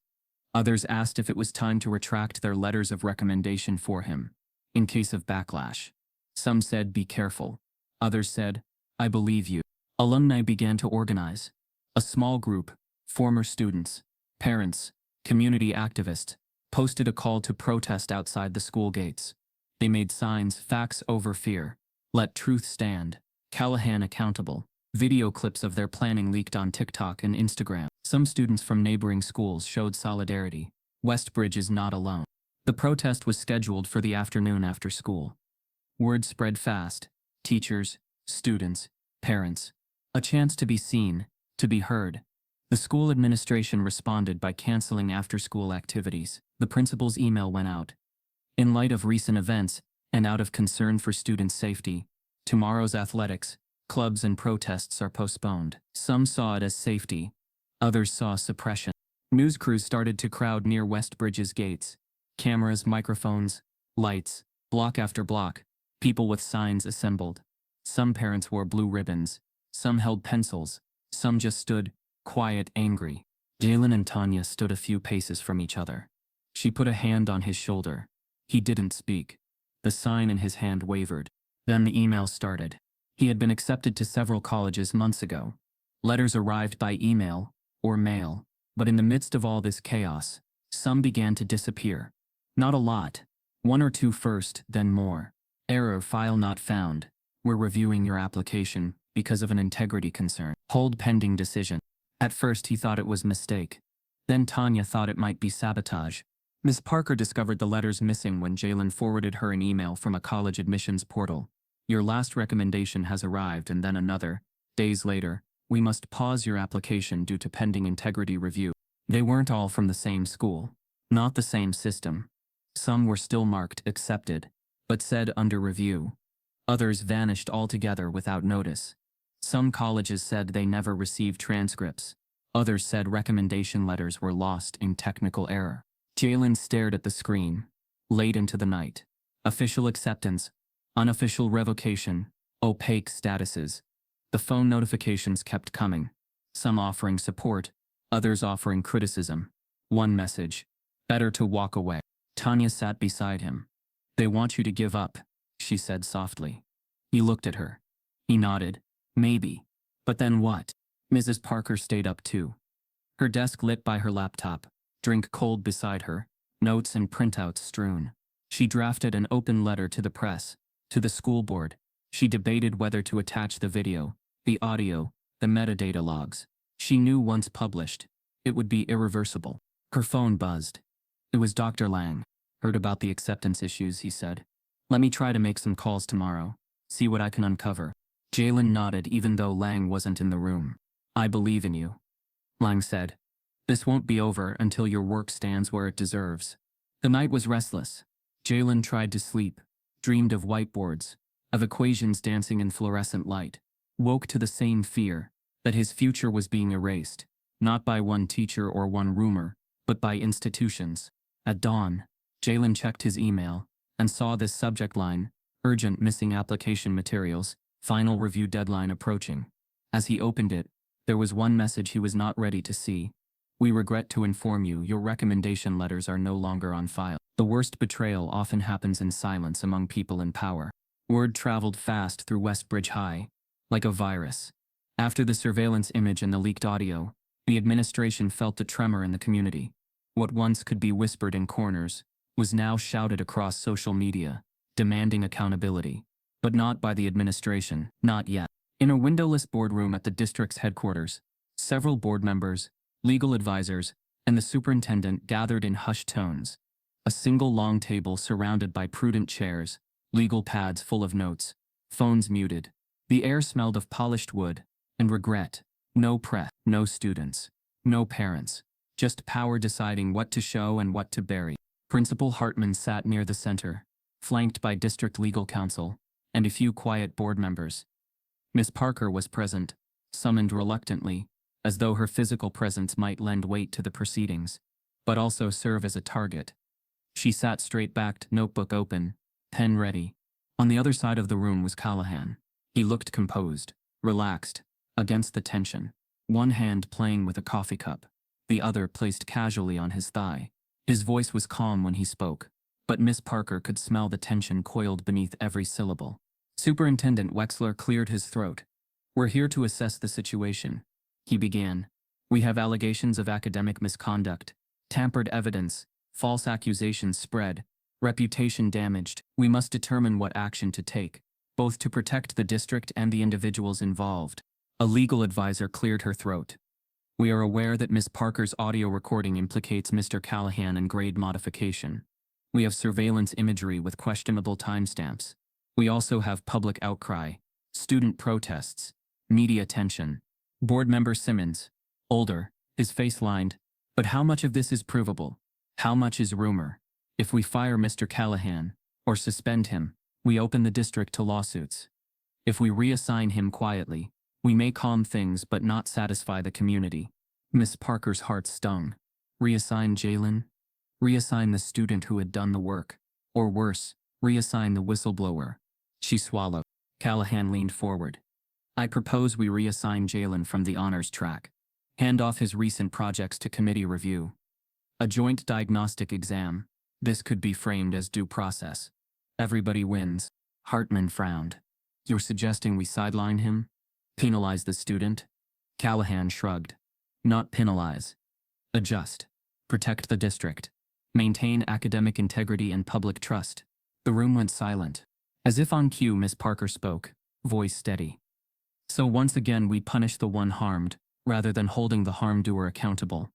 Others asked if it was time to retract their letters of recommendation for him, in case of backlash. Some said, "Be careful." Others said, "I believe you." Alumni began to organize. A small group, former students, parents, community activists, posted a call to protest outside the school gates. They made signs: "Facts over fear. Let truth stand. Callahan accountable." Video clips of their planning leaked on TikTok and Instagram. Some students from neighboring schools showed solidarity. Westbridge is not alone. The protest was scheduled for the afternoon after school. Word spread fast. Teachers, students, parents. A chance to be seen, to be heard. The school administration responded by canceling after-school activities. The principal's email went out. "In light of recent events, and out of concern for students' safety, tomorrow's athletics, clubs and protests are postponed." Some saw it as safety. Others saw suppression. News crews started to crowd near Westbridge's gates. Cameras, microphones, lights, block after block. People with signs assembled. Some parents wore blue ribbons. Some held pencils. Some just stood, quiet, angry. Jalen and Tanya stood a few paces from each other. She put a hand on his shoulder. He didn't speak. The sign in his hand wavered. Then the email started. He had been accepted to several colleges months ago. Letters arrived by email or mail, but in the midst of all this chaos, some began to disappear. Not a lot. One or two first, then more. "Error, file not found. We're reviewing your application because of an integrity concern. Hold pending decision." At first he thought it was mistake. Then Tanya thought it might be sabotage. Ms. Parker discovered the letters missing when Jalen forwarded her an email from a college admissions portal. "Your last recommendation has arrived," and then another. "Days later, we must pause your application due to pending integrity review." They weren't all from the same school. Not the same system. Some were still marked accepted, but said under review. Others vanished altogether without notice. Some colleges said they never received transcripts. Others said recommendation letters were lost in technical error. Jalen stared at the screen. Late into the night. Official acceptance. Unofficial revocation. Opaque statuses. The phone notifications kept coming. Some offering support. Others offering criticism. One message: "Better to walk away." Tanya sat beside him. "They want you to give up," she said softly. He looked at her. He nodded. "Maybe. But then what?" Mrs. Parker stayed up too. Her desk lit by her laptop, drink cold beside her, notes and printouts strewn. She drafted an open letter to the press, to the school board. She debated whether to attach the video, the audio, the metadata logs. She knew once published, it would be irreversible. Her phone buzzed. It was Dr. Lang. Heard about the acceptance issues, he said. Let me try to make some calls tomorrow. See what I can uncover. Jalen nodded even though Lang wasn't in the room. I believe in you, Lang said. This won't be over until your work stands where it deserves. The night was restless. Jalen tried to sleep, dreamed of whiteboards, of equations dancing in fluorescent light, woke to the same fear that his future was being erased, not by one teacher or one rumor, but by institutions. At dawn, Jalen checked his email and saw this subject line: urgent missing application materials, final review deadline approaching. As he opened it, there was one message he was not ready to see. We regret to inform you your recommendation letters are no longer on file. The worst betrayal often happens in silence among people in power. Word traveled fast through Westbridge High, like a virus. After the surveillance image and the leaked audio, the administration felt the tremor in the community. What once could be whispered in corners was now shouted across social media, demanding accountability. But not by the administration, not yet. In a windowless boardroom at the district's headquarters, several board members, legal advisors, and the superintendent gathered in hushed tones. A single long table surrounded by prudent chairs, legal pads full of notes, phones muted. The air smelled of polished wood and regret. No press, no students, no parents, just power deciding what to show and what to bury. Principal Hartman sat near the center, flanked by district legal counsel and a few quiet board members. Miss Parker was present, summoned reluctantly, as though her physical presence might lend weight to the proceedings, but also serve as a target. She sat straight-backed, notebook open, pen ready. On the other side of the room was Callahan. He looked composed, relaxed, against the tension, one hand playing with a coffee cup, the other placed casually on his thigh. His voice was calm when he spoke, but Miss Parker could smell the tension coiled beneath every syllable. Superintendent Wexler cleared his throat. We're here to assess the situation, he began. We have allegations of academic misconduct, tampered evidence, false accusations spread, reputation damaged. We must determine what action to take, both to protect the district and the individuals involved. A legal advisor cleared her throat. We are aware that Miss Parker's audio recording implicates Mr. Callahan in grade modification. We have surveillance imagery with questionable timestamps. We also have public outcry, student protests, media tension. Board member Simmons, older, his face lined. But how much of this is provable? How much is rumor? If we fire Mr. Callahan, or suspend him, we open the district to lawsuits. If we reassign him quietly, we may calm things but not satisfy the community. Miss Parker's heart stung. Reassign Jalen? Reassign the student who had done the work? Or worse, reassign the whistleblower? She swallowed. Callahan leaned forward. I propose we reassign Jalen from the honors track. Hand off his recent projects to committee review. A joint diagnostic exam. This could be framed as due process. Everybody wins. Hartman frowned. You're suggesting we sideline him? Penalize the student? Callahan shrugged. Not penalize. Adjust. Protect the district. Maintain academic integrity and public trust. The room went silent. As if on cue, Miss Parker spoke, voice steady. So once again we punish the one harmed, rather than holding the harm-doer accountable.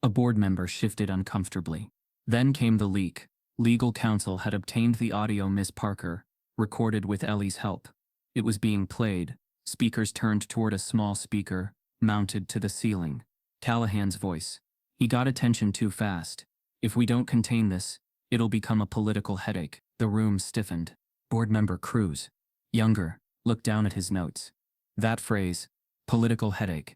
A board member shifted uncomfortably. Then came the leak. Legal counsel had obtained the audio Miss Parker recorded with Ellie's help. It was being played. Speakers turned toward a small speaker, mounted to the ceiling. Callahan's voice. He got attention too fast. If we don't contain this, it'll become a political headache. The room stiffened. Board member Cruz, younger, looked down at his notes. That phrase, political headache,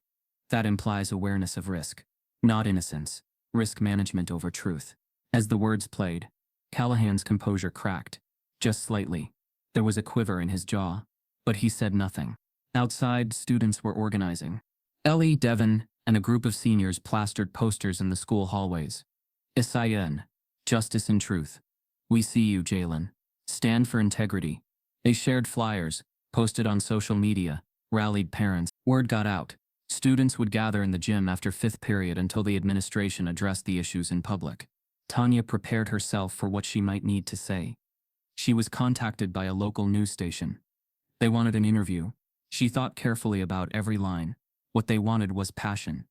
that implies awareness of risk, not innocence, risk management over truth. As the words played, Callahan's composure cracked, just slightly. There was a quiver in his jaw, but he said nothing. Outside, students were organizing. Ellie, Devon, and a group of seniors plastered posters in the school hallways. SIN, justice and truth. We see you, Jalen. Stand for integrity. They shared flyers, posted on social media, rallied parents. Word got out. Students would gather in the gym after fifth period until the administration addressed the issues in public. Tanya prepared herself for what she might need to say. She was contacted by a local news station. They wanted an interview. She thought carefully about every line. What they wanted was passion,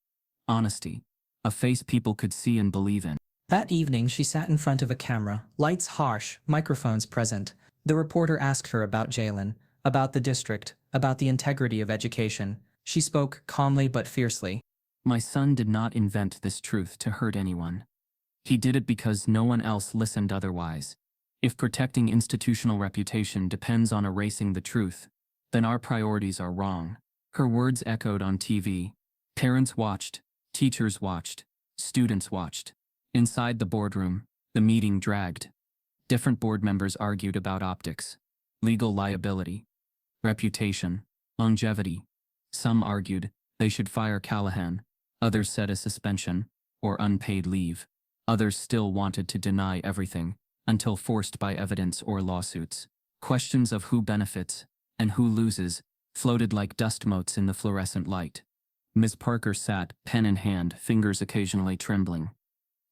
honesty, a face people could see and believe in. That evening, she sat in front of a camera, lights harsh, microphones present. The reporter asked her about Jalen, about the district, about the integrity of education. She spoke calmly but fiercely. My son did not invent this truth to hurt anyone. He did it because no one else listened otherwise. If protecting institutional reputation depends on erasing the truth, then our priorities are wrong. Her words echoed on TV. Parents watched, teachers watched, students watched. Inside the boardroom, the meeting dragged. Different board members argued about optics, legal liability, reputation, longevity. Some argued they should fire Callahan, others said a suspension or unpaid leave. Others still wanted to deny everything until forced by evidence or lawsuits. Questions of who benefits and who loses floated like dust motes in the fluorescent light. Ms. Parker sat, pen in hand, fingers occasionally trembling.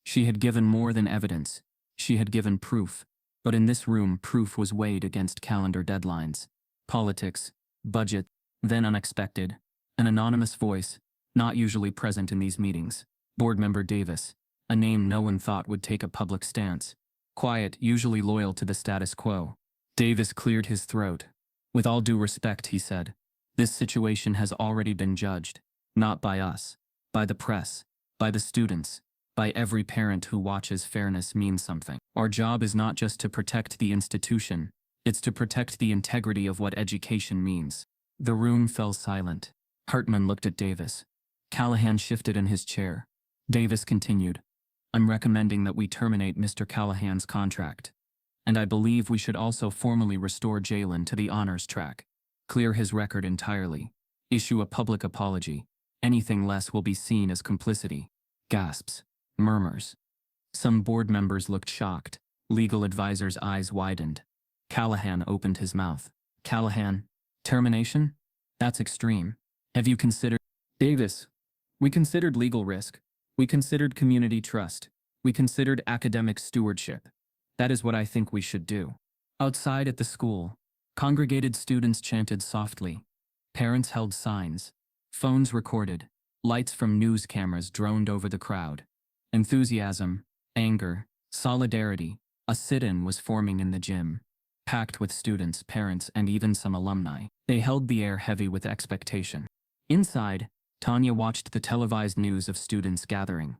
She had given more than evidence. She had given proof. But in this room, proof was weighed against calendar deadlines. Politics, budget, then unexpected. An anonymous voice, not usually present in these meetings. Board member Davis, a name no one thought would take a public stance. Quiet, usually loyal to the status quo. Davis cleared his throat. With all due respect, he said, this situation has already been judged. Not by us, by the press, by the students, by every parent who watches fairness mean something. Our job is not just to protect the institution, it's to protect the integrity of what education means. The room fell silent. Hartman looked at Davis. Callahan shifted in his chair. Davis continued, I'm recommending that we terminate Mr. Callahan's contract. And I believe we should also formally restore Jalen to the honors track. Clear his record entirely. Issue a public apology. Anything less will be seen as complicity. Gasps. Murmurs. Some board members looked shocked. Legal advisors' eyes widened. Callahan opened his mouth. Callahan, termination? That's extreme. Have you considered? Davis, we considered legal risk. We considered community trust. We considered academic stewardship. That is what I think we should do. Outside at the school, congregated students chanted softly. Parents held signs. Phones recorded. Lights from news cameras droned over the crowd. Enthusiasm, anger, solidarity. A sit-in was forming in the gym, packed with students, parents, and even some alumni. They held the air heavy with expectation. Inside, Tanya watched the televised news of students gathering.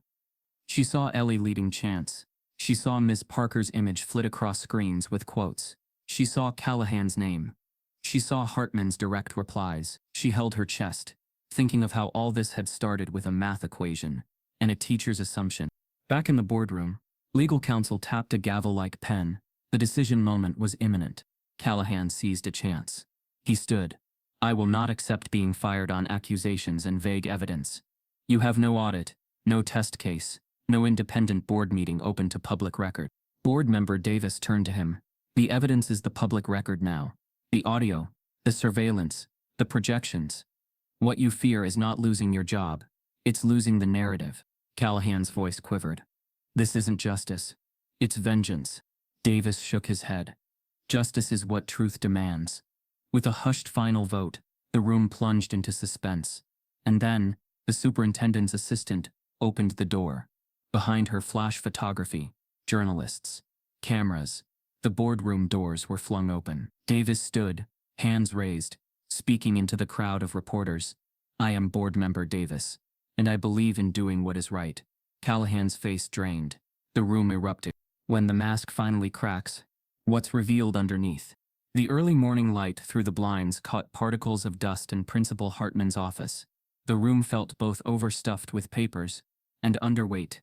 She saw Ellie leading chants. She saw Ms. Parker's image flit across screens with quotes. She saw Callahan's name. She saw Hartman's direct replies. She held her chest, thinking of how all this had started with a math equation and a teacher's assumption. Back in the boardroom, legal counsel tapped a gavel-like pen. The decision moment was imminent. Callahan seized a chance. He stood. I will not accept being fired on accusations and vague evidence. You have no audit, no test case, no independent board meeting open to public record. Board member Davis turned to him. The evidence is the public record now. The audio, the surveillance, the projections. What you fear is not losing your job. It's losing the narrative. Callahan's voice quivered. This isn't justice. It's vengeance. Davis shook his head. Justice is what truth demands. With a hushed final vote, the room plunged into suspense. And then, the superintendent's assistant opened the door. Behind her flash photography, journalists, cameras. The boardroom doors were flung open. Davis stood, hands raised, speaking into the crowd of reporters. I am board member Davis, and I believe in doing what is right. Callahan's face drained. The room erupted. When the mask finally cracks, what's revealed underneath? The early morning light through the blinds caught particles of dust in Principal Hartman's office. The room felt both overstuffed with papers and underweight.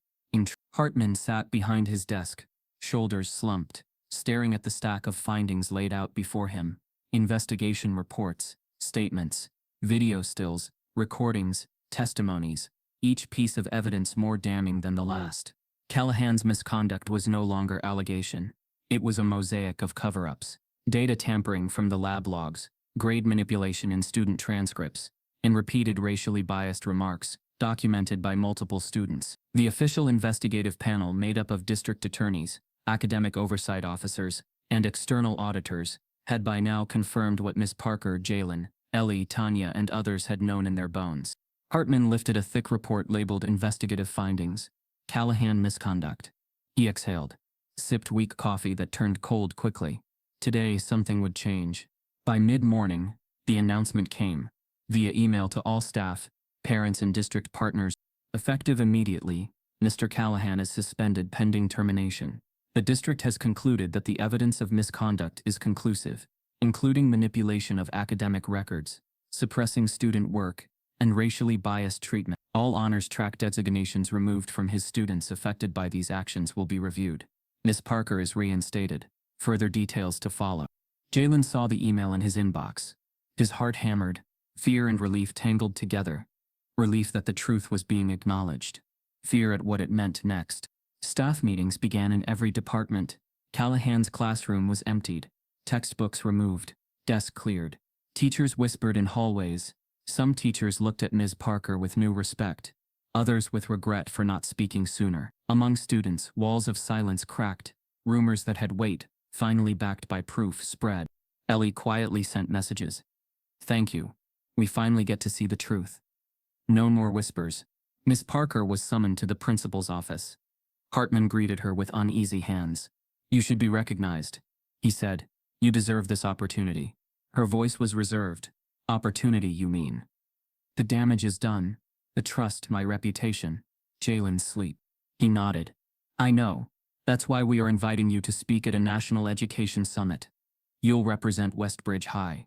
Hartman sat behind his desk, shoulders slumped, staring at the stack of findings laid out before him. Investigation reports, statements, video stills, recordings, testimonies, each piece of evidence more damning than the last. Callahan's misconduct was no longer allegation. It was a mosaic of cover-ups. Data tampering from the lab logs, grade manipulation in student transcripts, and repeated racially biased remarks, documented by multiple students. The official investigative panel, made up of district attorneys, academic oversight officers, and external auditors, had by now confirmed what Miss Parker, Jalen, Ellie, Tanya, and others had known in their bones. Hartman lifted a thick report labeled Investigative Findings. Callahan Misconduct. He exhaled, sipped weak coffee that turned cold quickly. Today, something would change. By mid-morning, the announcement came, via email to all staff, parents and district partners. Effective immediately, Mr. Callahan is suspended pending termination. The district has concluded that the evidence of misconduct is conclusive, including manipulation of academic records, suppressing student work, and racially biased treatment. All honors track designations removed from his students affected by these actions will be reviewed. Miss Parker is reinstated. Further details to follow. Jalen saw the email in his inbox. His heart hammered, fear and relief tangled together. Relief that the truth was being acknowledged. Fear at what it meant next. Staff meetings began in every department. Callahan's classroom was emptied. Textbooks removed. Desk cleared. Teachers whispered in hallways. Some teachers looked at Ms. Parker with new respect. Others with regret for not speaking sooner. Among students, walls of silence cracked. Rumors that had weight, finally backed by proof, spread. Ellie quietly sent messages. "Thank you. We finally get to see the truth." No more whispers. Miss Parker was summoned to the principal's office. Hartman greeted her with uneasy hands. "You should be recognized," he said. "You deserve this opportunity." Her voice was reserved. "Opportunity, you mean?" "The damage is done. The trust, my reputation. Jalen's sleep." He nodded. "I know. That's why we are inviting you to speak at a national education summit. You'll represent Westbridge High.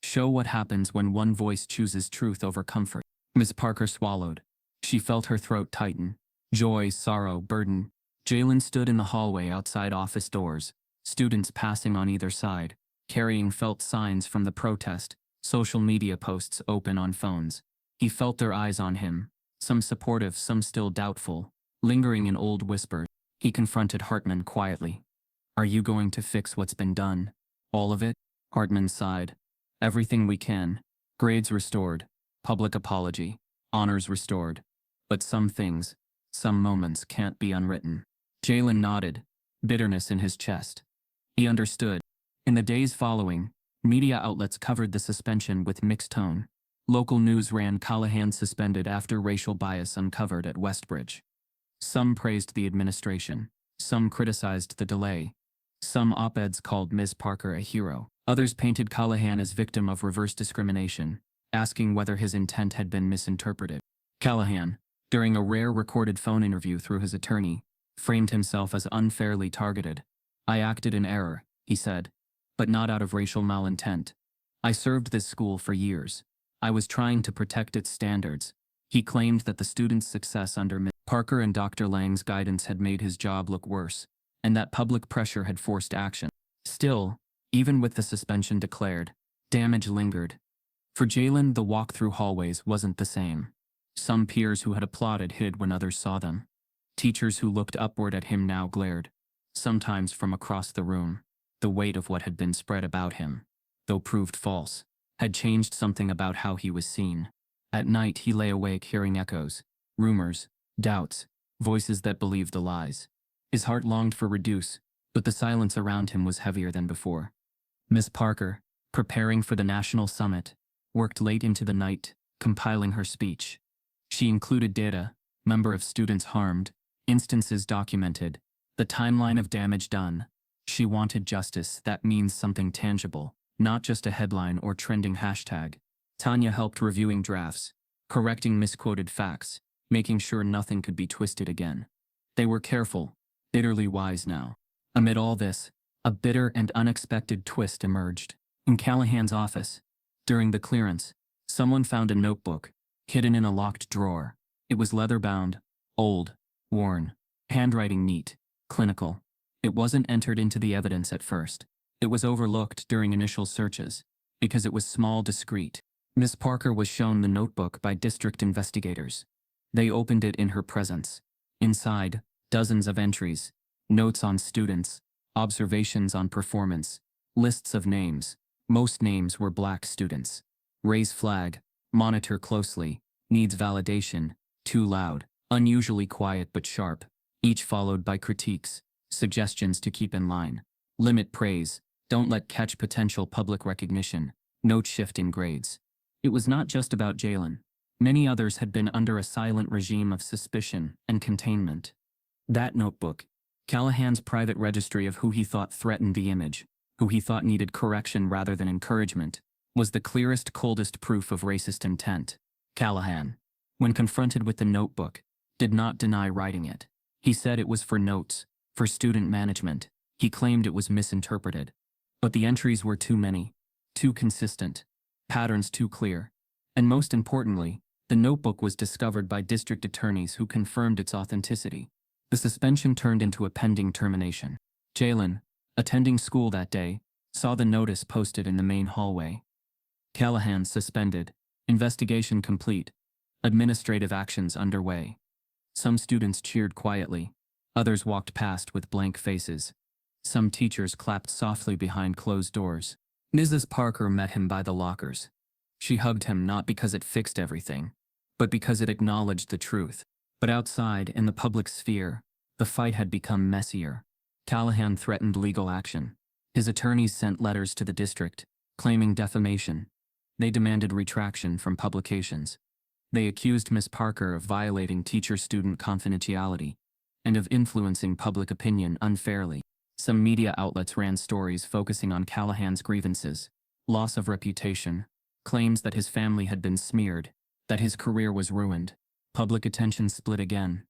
Show what happens when one voice chooses truth over comfort." Miss Parker swallowed. She felt her throat tighten. Joy, sorrow, burden. Jalen stood in the hallway outside office doors, students passing on either side, carrying felt signs from the protest, social media posts open on phones. He felt their eyes on him, some supportive, some still doubtful, lingering in old whispers. He confronted Hartman quietly. "Are you going to fix what's been done? All of it?" Hartman sighed. "Everything we can. Grades restored. Public apology. Honors restored. But some things, some moments can't be unwritten." Jalen nodded, bitterness in his chest. He understood. In the days following, media outlets covered the suspension with mixed tone. Local news ran Callahan suspended after racial bias uncovered at Westbridge. Some praised the administration. Some criticized the delay. Some op-eds called Ms. Parker a hero. Others painted Callahan as victim of reverse discrimination, asking whether his intent had been misinterpreted. Callahan, during a rare recorded phone interview through his attorney, framed himself as unfairly targeted. "I acted in error," he said, "but not out of racial malintent. I served this school for years. I was trying to protect its standards." He claimed that the students' success under Ms. Parker and Dr. Lang's guidance had made his job look worse, and that public pressure had forced action. Still, even with the suspension declared, damage lingered. For Jalen, the walk through hallways wasn't the same. Some peers who had applauded hid when others saw them. Teachers who looked upward at him now glared, sometimes from across the room. The weight of what had been spread about him, though proved false, had changed something about how he was seen. At night he lay awake hearing echoes, rumors, doubts, voices that believed the lies. His heart longed for reduce, but the silence around him was heavier than before. Miss Parker, preparing for the national summit, worked late into the night, compiling her speech. She included data, number of students harmed, instances documented, the timeline of damage done. She wanted justice that means something tangible, not just a headline or trending hashtag. Tanya helped reviewing drafts, correcting misquoted facts, making sure nothing could be twisted again. They were careful, bitterly wise now. Amid all this, a bitter and unexpected twist emerged. In Callahan's office, during the clearance, someone found a notebook, hidden in a locked drawer. It was leather-bound, old, worn, handwriting neat, clinical. It wasn't entered into the evidence at first. It was overlooked during initial searches, because it was small, discreet. Miss Parker was shown the notebook by district investigators. They opened it in her presence. Inside, dozens of entries, notes on students, observations on performance, lists of names. Most names were black students. Raise flag, monitor closely, needs validation, too loud, unusually quiet but sharp, each followed by critiques, suggestions to keep in line. Limit praise, don't let catch potential public recognition, note shift in grades. It was not just about Jalen. Many others had been under a silent regime of suspicion and containment. That notebook, Callahan's private registry of who he thought threatened the image, who he thought needed correction rather than encouragement, was the clearest, coldest proof of racist intent. Callahan, when confronted with the notebook, did not deny writing it. He said it was for notes, for student management. He claimed it was misinterpreted. But the entries were too many, too consistent, patterns too clear. And most importantly, the notebook was discovered by district attorneys who confirmed its authenticity. The suspension turned into a pending termination. Jalen, attending school that day, saw the notice posted in the main hallway. Callahan suspended, investigation complete, administrative actions underway. Some students cheered quietly, others walked past with blank faces. Some teachers clapped softly behind closed doors. Mrs. Parker met him by the lockers. She hugged him not because it fixed everything, but because it acknowledged the truth. But outside, in the public sphere, the fight had become messier. Callahan threatened legal action. His attorneys sent letters to the district, claiming defamation. They demanded retraction from publications. They accused Miss Parker of violating teacher-student confidentiality and of influencing public opinion unfairly. Some media outlets ran stories focusing on Callahan's grievances, loss of reputation, claims that his family had been smeared, that his career was ruined. Public attention split again.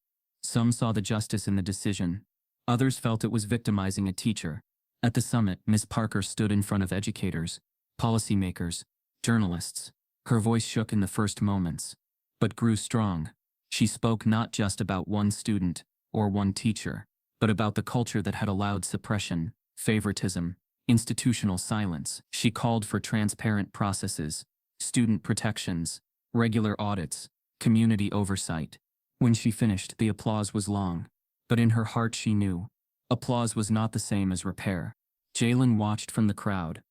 Some saw the justice in the decision. Others felt it was victimizing a teacher. At the summit, Miss Parker stood in front of educators, policymakers, journalists. Her voice shook in the first moments, but grew strong. She spoke not just about one student or one teacher, but about the culture that had allowed suppression, favoritism, institutional silence. She called for transparent processes, student protections, regular audits, community oversight. When she finished, the applause was long, but in her heart she knew, applause was not the same as repair. Jalen watched from the crowd.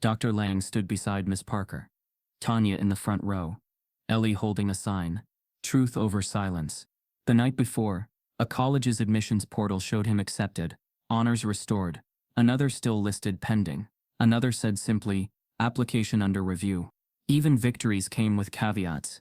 Dr. Lang stood beside Miss Parker. Tanya in the front row. Ellie holding a sign, truth over silence. The night before, a college's admissions portal showed him accepted, honors restored. Another still listed pending. Another said simply, application under review. Even victories came with caveats.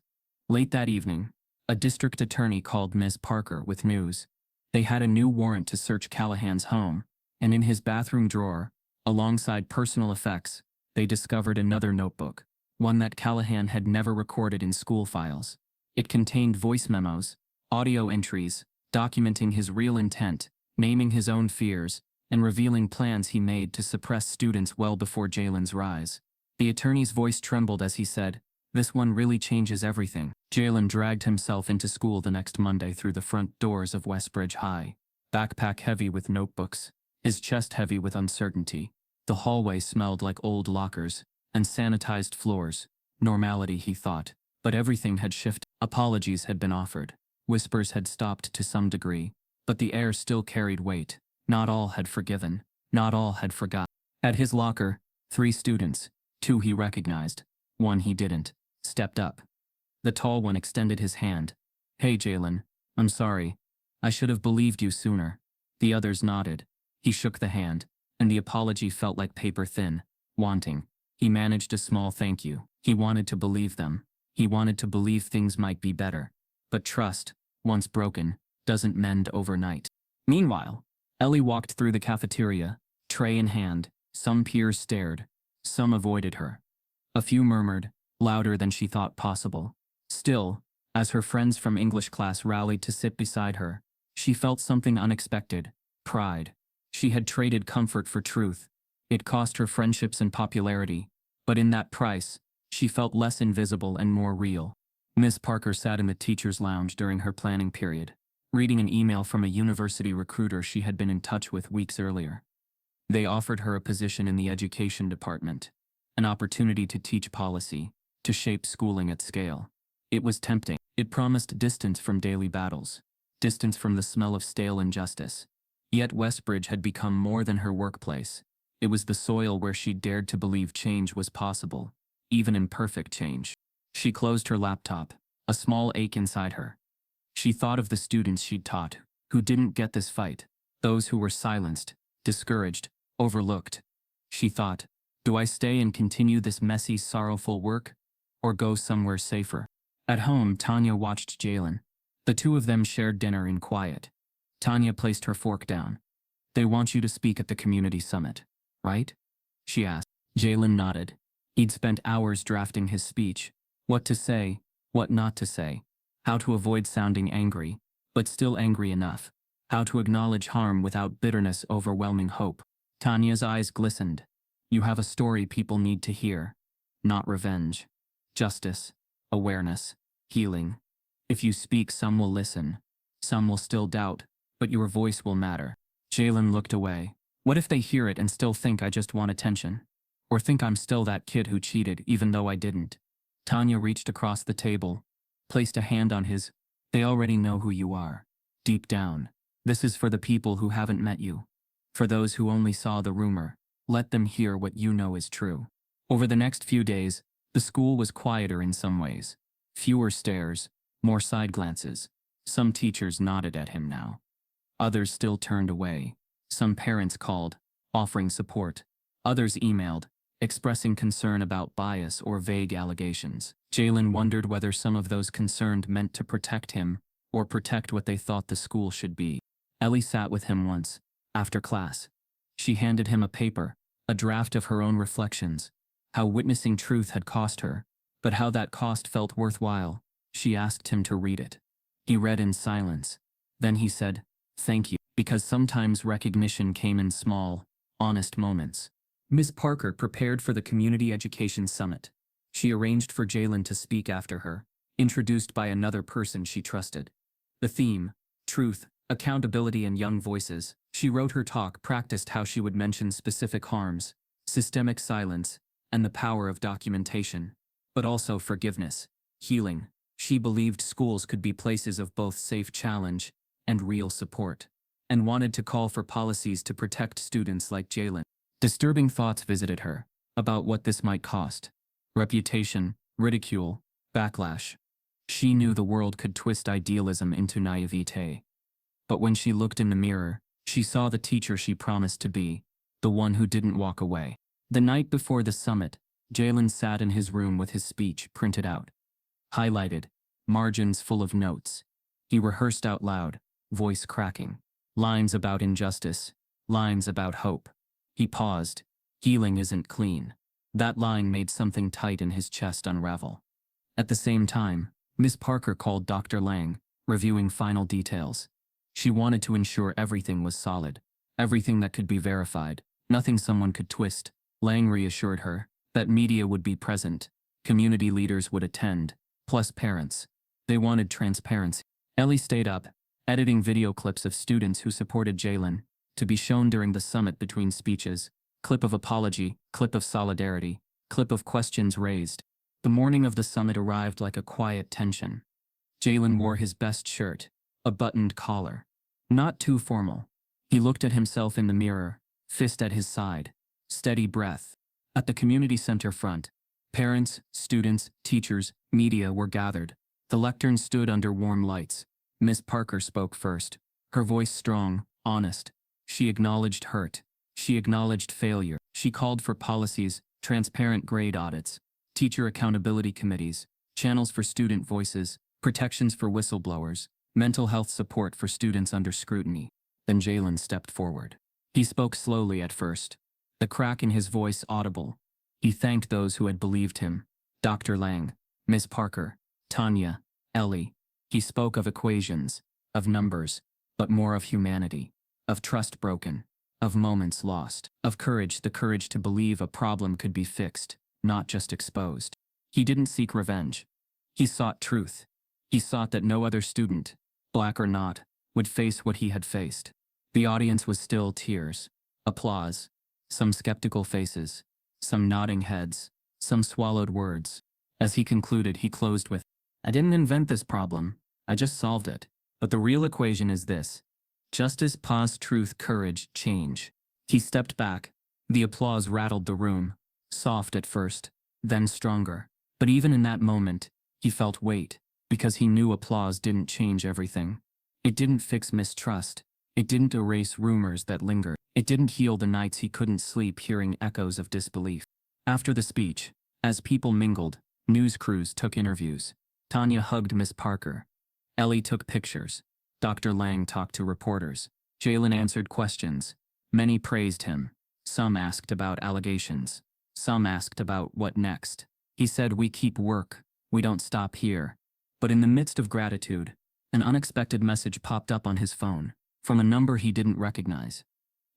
Late that evening, a district attorney called Miss Parker with news. They had a new warrant to search Callahan's home, and in his bathroom drawer, alongside personal effects, they discovered another notebook, one that Callahan had never recorded in school files. It contained voice memos, audio entries, documenting his real intent, naming his own fears, and revealing plans he made to suppress students well before Jalen's rise. The attorney's voice trembled as he said, "This one really changes everything." Jalen dragged himself into school the next Monday through the front doors of Westbridge High, backpack heavy with notebooks, his chest heavy with uncertainty. The hallway smelled like old lockers and sanitized floors. Normality, he thought, but everything had shifted. Apologies had been offered. Whispers had stopped to some degree, but the air still carried weight. Not all had forgiven. Not all had forgotten. At his locker, 3 students, 2 he recognized, 1 he didn't, stepped up. The tall one extended his hand. "Hey Jalen, I'm sorry. I should have believed you sooner." The others nodded. He shook the hand, and the apology felt like paper thin, wanting. He managed a small thank you. He wanted to believe them. He wanted to believe things might be better. But trust, once broken, doesn't mend overnight. Meanwhile, Ellie walked through the cafeteria, tray in hand. Some peers stared. Some avoided her. A few murmured, louder than she thought possible. Still, as her friends from English class rallied to sit beside her, she felt something unexpected: pride. She had traded comfort for truth. It cost her friendships and popularity, but in that price, she felt less invisible and more real. Miss Parker sat in the teacher's lounge during her planning period, reading an email from a university recruiter she had been in touch with weeks earlier. They offered her a position in the education department, an opportunity to teach policy, to shape schooling at scale. It was tempting. It promised distance from daily battles, distance from the smell of stale injustice. Yet Westbridge had become more than her workplace. It was the soil where she dared to believe change was possible, even imperfect change. She closed her laptop, a small ache inside her. She thought of the students she'd taught, who didn't get this fight, those who were silenced, discouraged, overlooked. She thought, do I stay and continue this messy, sorrowful work, or go somewhere safer? At home, Tanya watched Jalen. The two of them shared dinner in quiet. Tanya placed her fork down. "They want you to speak at the community summit, right?" she asked. Jalen nodded. He'd spent hours drafting his speech. What to say, what not to say. How to avoid sounding angry, but still angry enough. How to acknowledge harm without bitterness overwhelming hope. Tanya's eyes glistened. "You have a story people need to hear. Not revenge. Justice. Awareness. Healing. If you speak, some will listen. Some will still doubt, but your voice will matter." Jalen looked away. What if they hear it and still think I just want attention? Or think I'm still that kid who cheated even though I didn't? Tanya reached across the table, placed a hand on his. "They already know who you are. Deep down. This is for the people who haven't met you. For those who only saw the rumor. Let them hear what you know is true." Over the next few days, the school was quieter in some ways. Fewer stares, more side glances. Some teachers nodded at him now. Others still turned away. Some parents called, offering support. Others emailed, expressing concern about bias or vague allegations. Jalen wondered whether some of those concerned meant to protect him or protect what they thought the school should be. Ellie sat with him once, after class. She handed him a paper, a draft of her own reflections, how witnessing truth had cost her, but how that cost felt worthwhile. She asked him to read it. He read in silence. Then he said, "Thank you," because sometimes recognition came in small, honest moments. Miss Parker prepared for the Community Education Summit. She arranged for Jalen to speak after her, introduced by another person she trusted. The theme, truth, accountability and young voices. She wrote her talk, practiced how she would mention specific harms, systemic silence, and the power of documentation, but also forgiveness, healing. She believed schools could be places of both safe challenge and real support, and wanted to call for policies to protect students like Jalen. Disturbing thoughts visited her about what this might cost. Reputation, ridicule, backlash. She knew the world could twist idealism into naivete. But when she looked in the mirror, she saw the teacher she promised to be, the one who didn't walk away. The night before the summit, Jalen sat in his room with his speech printed out. Highlighted, margins full of notes. He rehearsed out loud, voice cracking. Lines about injustice, lines about hope. He paused. Healing isn't clean. That line made something tight in his chest unravel. At the same time, Miss Parker called Dr. Lang, reviewing final details. She wanted to ensure everything was solid, everything that could be verified, nothing someone could twist. Lang reassured her that media would be present, community leaders would attend, plus parents. They wanted transparency. Ellie stayed up, editing video clips of students who supported Jalen, to be shown during the summit between speeches. Clip of apology, clip of solidarity, clip of questions raised. The morning of the summit arrived like a quiet tension. Jalen wore his best shirt, a buttoned collar. Not too formal. He looked at himself in the mirror, fist at his side, steady breath. At the community center front, parents, students, teachers, media were gathered. The lectern stood under warm lights. Miss Parker spoke first, her voice strong, honest. She acknowledged hurt. She acknowledged failure. She called for policies, transparent grade audits, teacher accountability committees, channels for student voices, protections for whistleblowers, mental health support for students under scrutiny. Then Jalen stepped forward. He spoke slowly at first, the crack in his voice audible. He thanked those who had believed him. Dr. Lang, Miss Parker, Tanya, Ellie. He spoke of equations, of numbers, but more of humanity, of trust broken, of moments lost, of courage, the courage to believe a problem could be fixed, not just exposed. He didn't seek revenge. He sought truth. He sought that no other student, black or not, would face what he had faced. The audience was still, tears, applause, some skeptical faces, some nodding heads, some swallowed words. As he concluded, he closed with, "I didn't invent this problem, I just solved it. But the real equation is this: justice, pause, truth, courage, change." He stepped back. The applause rattled the room, soft at first, then stronger. But even in that moment, he felt weight, because he knew applause didn't change everything. It didn't fix mistrust. It didn't erase rumors that lingered. It didn't heal the nights he couldn't sleep hearing echoes of disbelief. After the speech, as people mingled, news crews took interviews. Tanya hugged Miss Parker. Ellie took pictures. Dr. Lang talked to reporters. Jalen answered questions. Many praised him. Some asked about allegations. Some asked about what next. He said, "We keep work. We don't stop here." But in the midst of gratitude, an unexpected message popped up on his phone, from a number he didn't recognize.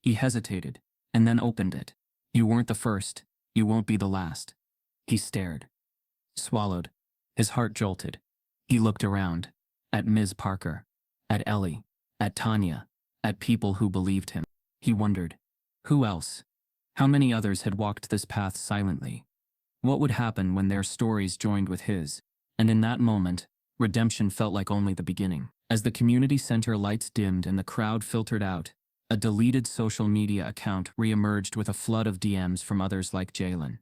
He hesitated, and then opened it. "You weren't the first. You won't be the last." He stared. Swallowed. His heart jolted. He looked around. At Ms. Parker. At Ellie. At Tanya. At people who believed him. He wondered. Who else? How many others had walked this path silently? What would happen when their stories joined with his? And in that moment, redemption felt like only the beginning. As the community center lights dimmed and the crowd filtered out, a deleted social media account re-emerged with a flood of DMs from others like Jalen.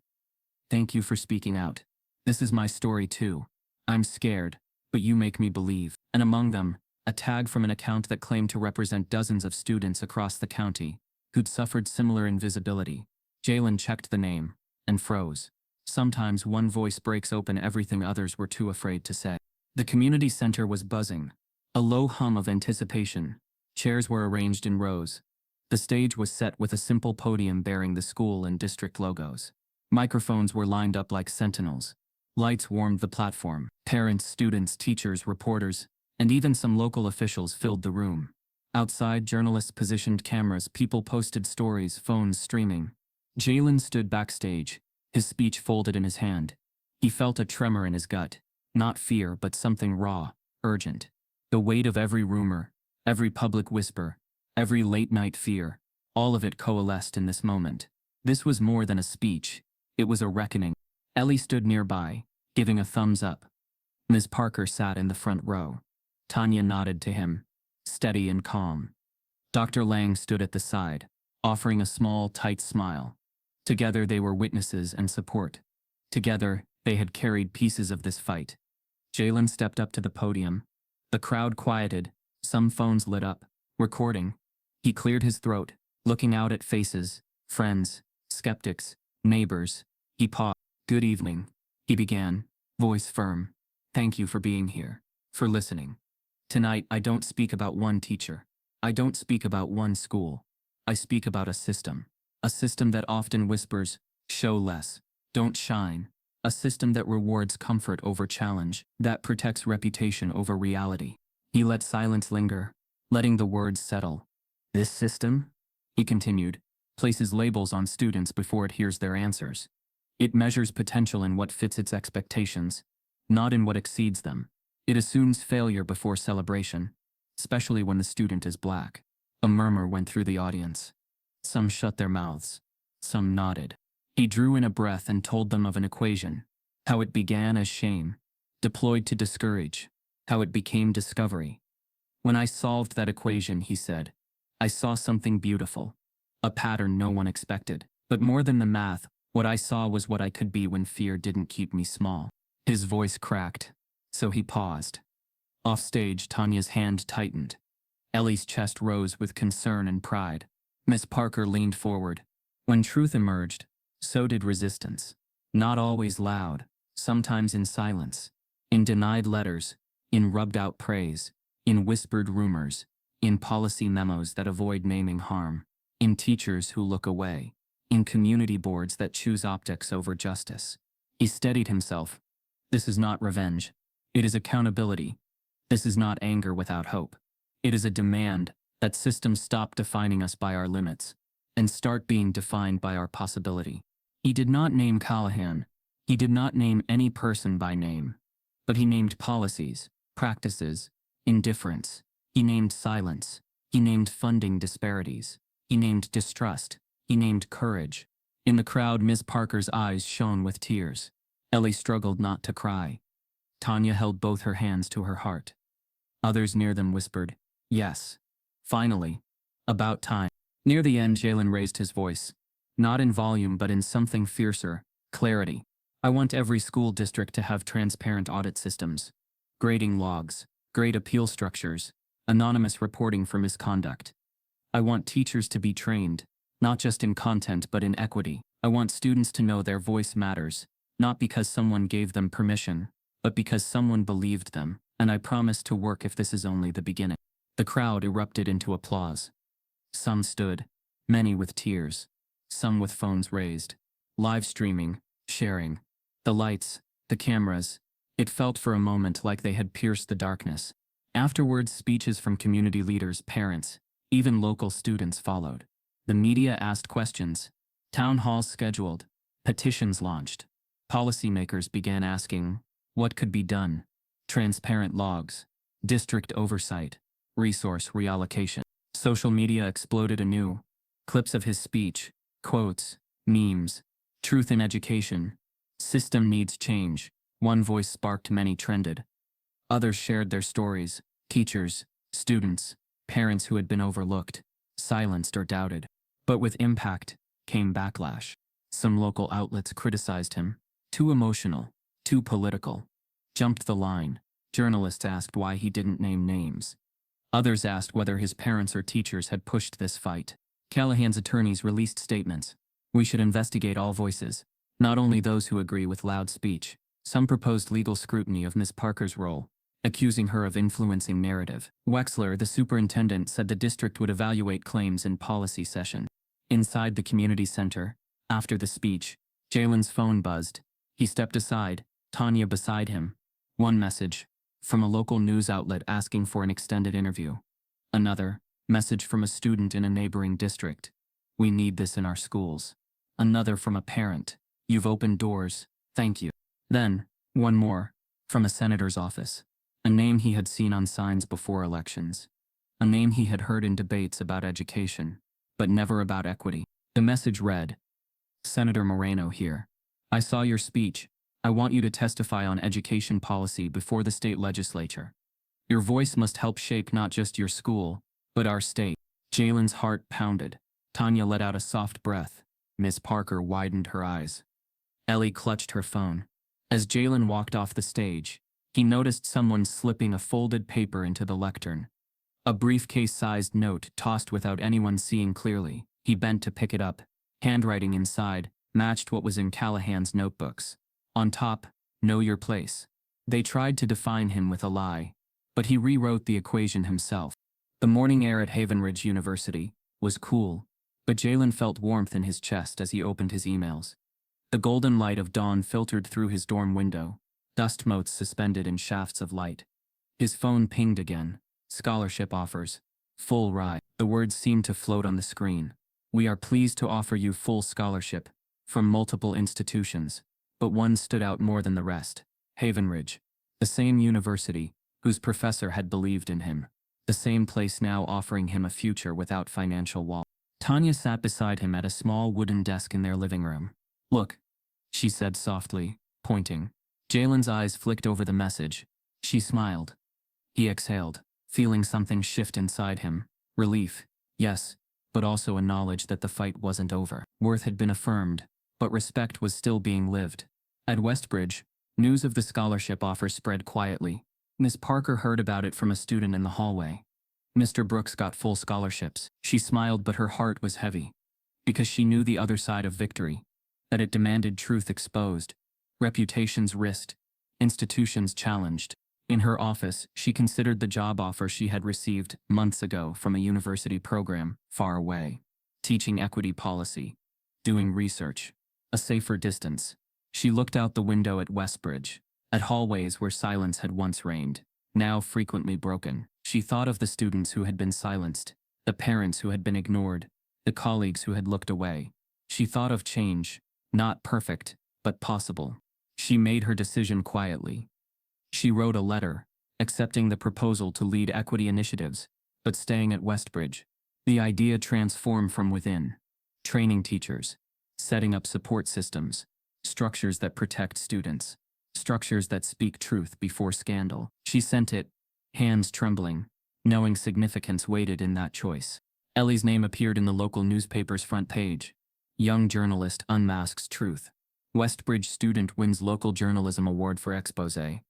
"Thank you for speaking out. This is my story too. I'm scared, but you make me believe." And among them, a tag from an account that claimed to represent dozens of students across the county who'd suffered similar invisibility. Jalen checked the name and froze. Sometimes one voice breaks open everything others were too afraid to say. The community center was buzzing. A low hum of anticipation. Chairs were arranged in rows. The stage was set with a simple podium bearing the school and district logos. Microphones were lined up like sentinels. Lights warmed the platform. Parents, students, teachers, reporters, and even some local officials filled the room. Outside, journalists positioned cameras, people posted stories, phones streaming. Jalen stood backstage, his speech folded in his hand. He felt a tremor in his gut. Not fear, but something raw, urgent. The weight of every rumor, every public whisper, every late-night fear, all of it coalesced in this moment. This was more than a speech. It was a reckoning. Ellie stood nearby, giving a thumbs up. Ms. Parker sat in the front row. Tanya nodded to him, steady and calm. Dr. Lang stood at the side, offering a small, tight smile. Together they were witnesses and support. Together, they had carried pieces of this fight. Jalen stepped up to the podium. The crowd quieted, some phones lit up, recording. He cleared his throat, looking out at faces, friends, skeptics, neighbors. He paused. "Good evening," he began, voice firm. "Thank you for being here, for listening. Tonight I don't speak about one teacher. I don't speak about one school. I speak about a system that often whispers, show less, don't shine. A system that rewards comfort over challenge, that protects reputation over reality." He let silence linger, letting the words settle. "This system," he continued, "places labels on students before it hears their answers. It measures potential in what fits its expectations, not in what exceeds them. It assumes failure before celebration, especially when the student is black." A murmur went through the audience. Some shut their mouths. Some nodded. He drew in a breath and told them of an equation. How it began as shame, deployed to discourage. How it became discovery. "When I solved that equation," he said, "I saw something beautiful. A pattern no one expected. But more than the math, what I saw was what I could be when fear didn't keep me small." His voice cracked, so he paused. Offstage, Tanya's hand tightened. Ellie's chest rose with concern and pride. Miss Parker leaned forward. When truth emerged, so did resistance. Not always loud, sometimes in silence. In denied letters, in rubbed-out praise, in whispered rumors, in policy memos that avoid naming harm, in teachers who look away, in community boards that choose optics over justice. He steadied himself. This is not revenge. It is accountability. This is not anger without hope. It is a demand that systems stop defining us by our limits and start being defined by our possibility. He did not name Callahan. He did not name any person by name. But he named policies, practices, indifference. He named silence. He named funding disparities. He named distrust. He named courage. In the crowd, Ms. Parker's eyes shone with tears. Ellie struggled not to cry. Tanya held both her hands to her heart. Others near them whispered, "Yes. Finally. About time." Near the end, Jalen raised his voice. Not in volume, but in something fiercer, clarity. "I want every school district to have transparent audit systems. Grading logs, grade appeal structures, anonymous reporting for misconduct. I want teachers to be trained, not just in content but in equity. I want students to know their voice matters, not because someone gave them permission, but because someone believed them, and I promise to work if this is only the beginning. The crowd erupted into applause. Some stood, many with tears, some with phones raised, live streaming, sharing. The lights, the cameras, it felt for a moment like they had pierced the darkness. Afterwards, speeches from community leaders, parents, even local students followed. The media asked questions, town halls scheduled, petitions launched. Policymakers began asking, what could be done? Transparent logs, district oversight, resource reallocation. Social media exploded anew. Clips of his speech, quotes, memes, truth in education, system needs change. One voice sparked, many trended. Others shared their stories, teachers, students, parents who had been overlooked, silenced or doubted. But with impact came backlash. Some local outlets criticized him. Too emotional, too political. Jumped the line. Journalists asked why he didn't name names. Others asked whether his parents or teachers had pushed this fight. Callahan's attorneys released statements. We should investigate all voices, not only those who agree with loud speech. Some proposed legal scrutiny of Ms. Parker's role, accusing her of influencing narrative. Wexler, the superintendent, said the district would evaluate claims in policy session. Inside the community center, after the speech, Jalen's phone buzzed. He stepped aside, Tanya beside him. One message, from a local news outlet asking for an extended interview. Another, message from a student in a neighboring district. We need this in our schools. Another from a parent. You've opened doors, thank you. Then, one more, from a senator's office. A name he had seen on signs before elections. A name he had heard in debates about education, but never about equity. The message read, Senator Moreno here. I saw your speech. I want you to testify on education policy before the state legislature. Your voice must help shape not just your school, but our state. Jalen's heart pounded. Tanya let out a soft breath. Miss Parker widened her eyes. Ellie clutched her phone. As Jalen walked off the stage, he noticed someone slipping a folded paper into the lectern. A briefcase-sized note tossed without anyone seeing clearly. He bent to pick it up. Handwriting inside matched what was in Callahan's notebooks. On top, know your place. They tried to define him with a lie, but he rewrote the equation himself. The morning air at Havenridge University was cool, but Jalen felt warmth in his chest as he opened his emails. The golden light of dawn filtered through his dorm window, dust motes suspended in shafts of light. His phone pinged again. Scholarship offers. Full ride. The words seemed to float on the screen. We are pleased to offer you full scholarship from multiple institutions, but one stood out more than the rest. Havenridge. The same university whose professor had believed in him. The same place now offering him a future without financial wall. Tanya sat beside him at a small wooden desk in their living room. Look, she said softly, pointing. Jalen's eyes flicked over the message. She smiled. He exhaled, feeling something shift inside him. Relief, yes, but also a knowledge that the fight wasn't over. Worth had been affirmed, but respect was still being lived. At Westbridge, news of the scholarship offer spread quietly. Miss Parker heard about it from a student in the hallway. Mr. Brooks got full scholarships. She smiled, but her heart was heavy, because she knew the other side of victory, that it demanded truth exposed, reputations risked, institutions challenged. In her office, she considered the job offer she had received months ago from a university program far away. Teaching equity policy, doing research, a safer distance. She looked out the window at Westbridge, at hallways where silence had once reigned, now frequently broken. She thought of the students who had been silenced, the parents who had been ignored, the colleagues who had looked away. She thought of change, not perfect, but possible. She made her decision quietly. She wrote a letter, accepting the proposal to lead equity initiatives, but staying at Westbridge. The idea transformed from within. Training teachers, setting up support systems, structures that protect students, structures that speak truth before scandal. She sent it, hands trembling, knowing significance waited in that choice. Ellie's name appeared in the local newspaper's front page. Young journalist unmasks truth. Westbridge student wins local journalism award for exposé.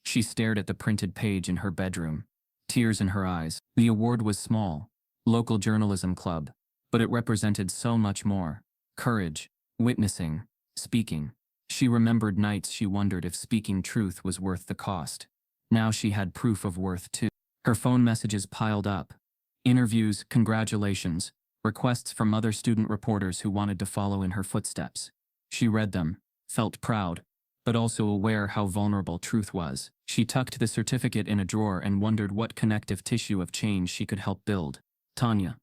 She stared at the printed page in her bedroom, tears in her eyes. The award was small, local journalism club, but it represented so much more. Courage, witnessing, speaking. She remembered nights she wondered if speaking truth was worth the cost. Now she had proof of worth too. Her phone messages piled up. Interviews, congratulations, requests from other student reporters who wanted to follow in her footsteps. She read them, felt proud, but also aware how vulnerable truth was. She tucked the certificate in a drawer and wondered what connective tissue of change she could help build. Tanya,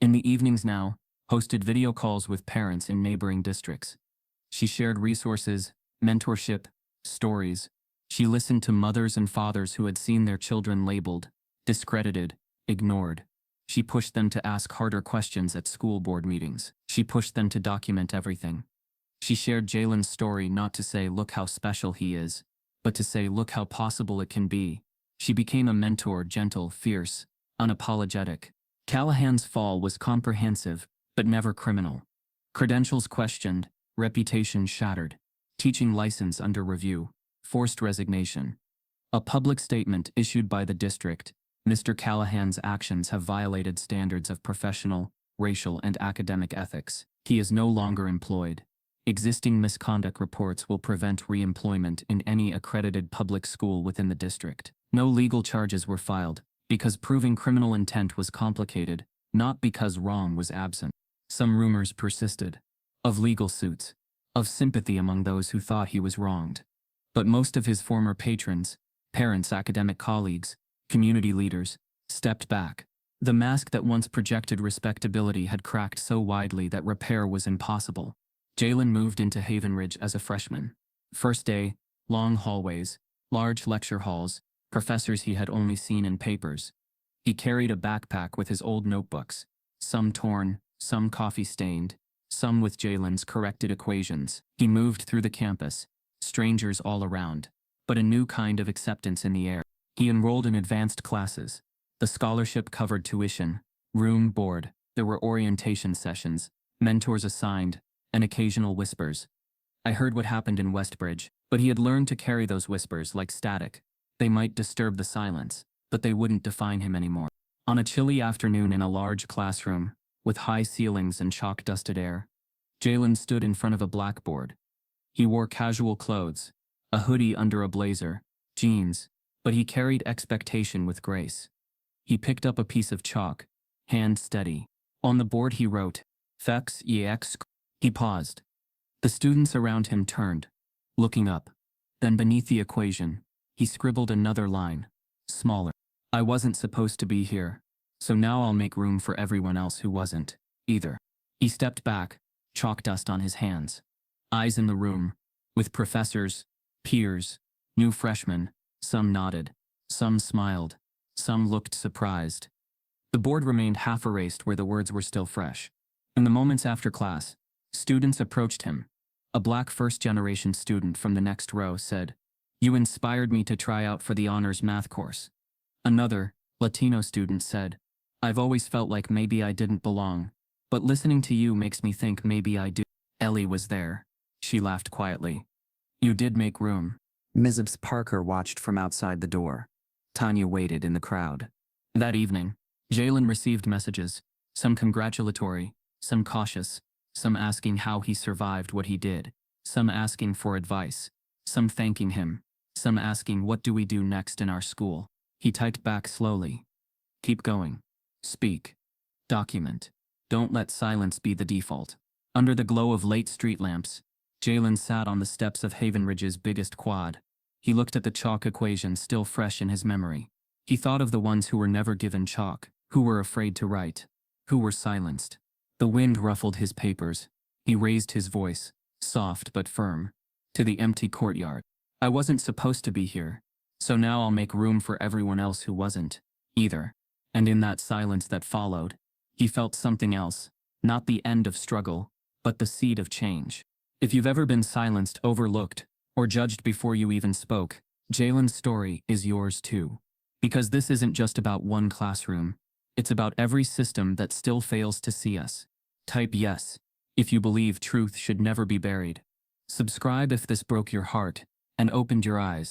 in the evenings now, hosted video calls with parents in neighboring districts. She shared resources, mentorship, stories. She listened to mothers and fathers who had seen their children labeled, discredited, ignored. She pushed them to ask harder questions at school board meetings. She pushed them to document everything. She shared Jalen's story not to say, look how special he is, but to say, look how possible it can be. She became a mentor, gentle, fierce, unapologetic. Callahan's fall was comprehensive, but never criminal. Credentials questioned, reputation shattered, teaching license under review, forced resignation. A public statement issued by the district: Mr. Callahan's actions have violated standards of professional, racial, and academic ethics. He is no longer employed. Existing misconduct reports will prevent re-employment in any accredited public school within the district. No legal charges were filed, because proving criminal intent was complicated, not because wrong was absent. Some rumors persisted. Of legal suits. Of sympathy among those who thought he was wronged. But most of his former patrons, parents, academic colleagues, community leaders, stepped back. The mask that once projected respectability had cracked so widely that repair was impossible. Jalen moved into Haven Ridge as a freshman. First day, long hallways, large lecture halls, professors he had only seen in papers. He carried a backpack with his old notebooks, some torn, some coffee-stained, some with Jalen's corrected equations. He moved through the campus, strangers all around, but a new kind of acceptance in the air. He enrolled in advanced classes. The scholarship covered tuition, room, board. There were orientation sessions, mentors assigned, and occasional whispers. I heard what happened in Westbridge, but he had learned to carry those whispers like static. They might disturb the silence, but they wouldn't define him anymore. On a chilly afternoon in a large classroom, with high ceilings and chalk-dusted air, Jalen stood in front of a blackboard. He wore casual clothes, a hoodie under a blazer, jeans, but he carried expectation with grace. He picked up a piece of chalk, hand steady. On the board he wrote, "Fex ex." He paused. The students around him turned, looking up. Then beneath the equation, he scribbled another line, smaller. "I wasn't supposed to be here, so now I'll make room for everyone else who wasn't, either." He stepped back, chalk dust on his hands. Eyes in the room, with professors, peers, new freshmen. Some nodded, some smiled, some looked surprised. The board remained half erased where the words were still fresh. In the moments after class, students approached him. A black first-generation student from the next row said, "You inspired me to try out for the honors math course." Another, Latino student said, "I've always felt like maybe I didn't belong, but listening to you makes me think maybe I do." Ellie was there. She laughed quietly. "You did make room." Mrs. Parker watched from outside the door. Tanya waited in the crowd. That evening, Jalen received messages, some congratulatory, some cautious, some asking how he survived what he did, some asking for advice, some thanking him, some asking what do we do next in our school. He typed back slowly. "Keep going. Speak. Document. Don't let silence be the default." Under the glow of late street lamps, Jalen sat on the steps of Haven Ridge's biggest quad. He looked at the chalk equation still fresh in his memory. He thought of the ones who were never given chalk, who were afraid to write, who were silenced. The wind ruffled his papers. He raised his voice, soft but firm, to the empty courtyard. "I wasn't supposed to be here, so now I'll make room for everyone else who wasn't, either." And in that silence that followed, he felt something else, not the end of struggle, but the seed of change. If you've ever been silenced, overlooked, or judged before you even spoke, Jalen's story is yours too. Because this isn't just about one classroom. It's about every system that still fails to see us. Type yes if you believe truth should never be buried. Subscribe if this broke your heart and opened your eyes.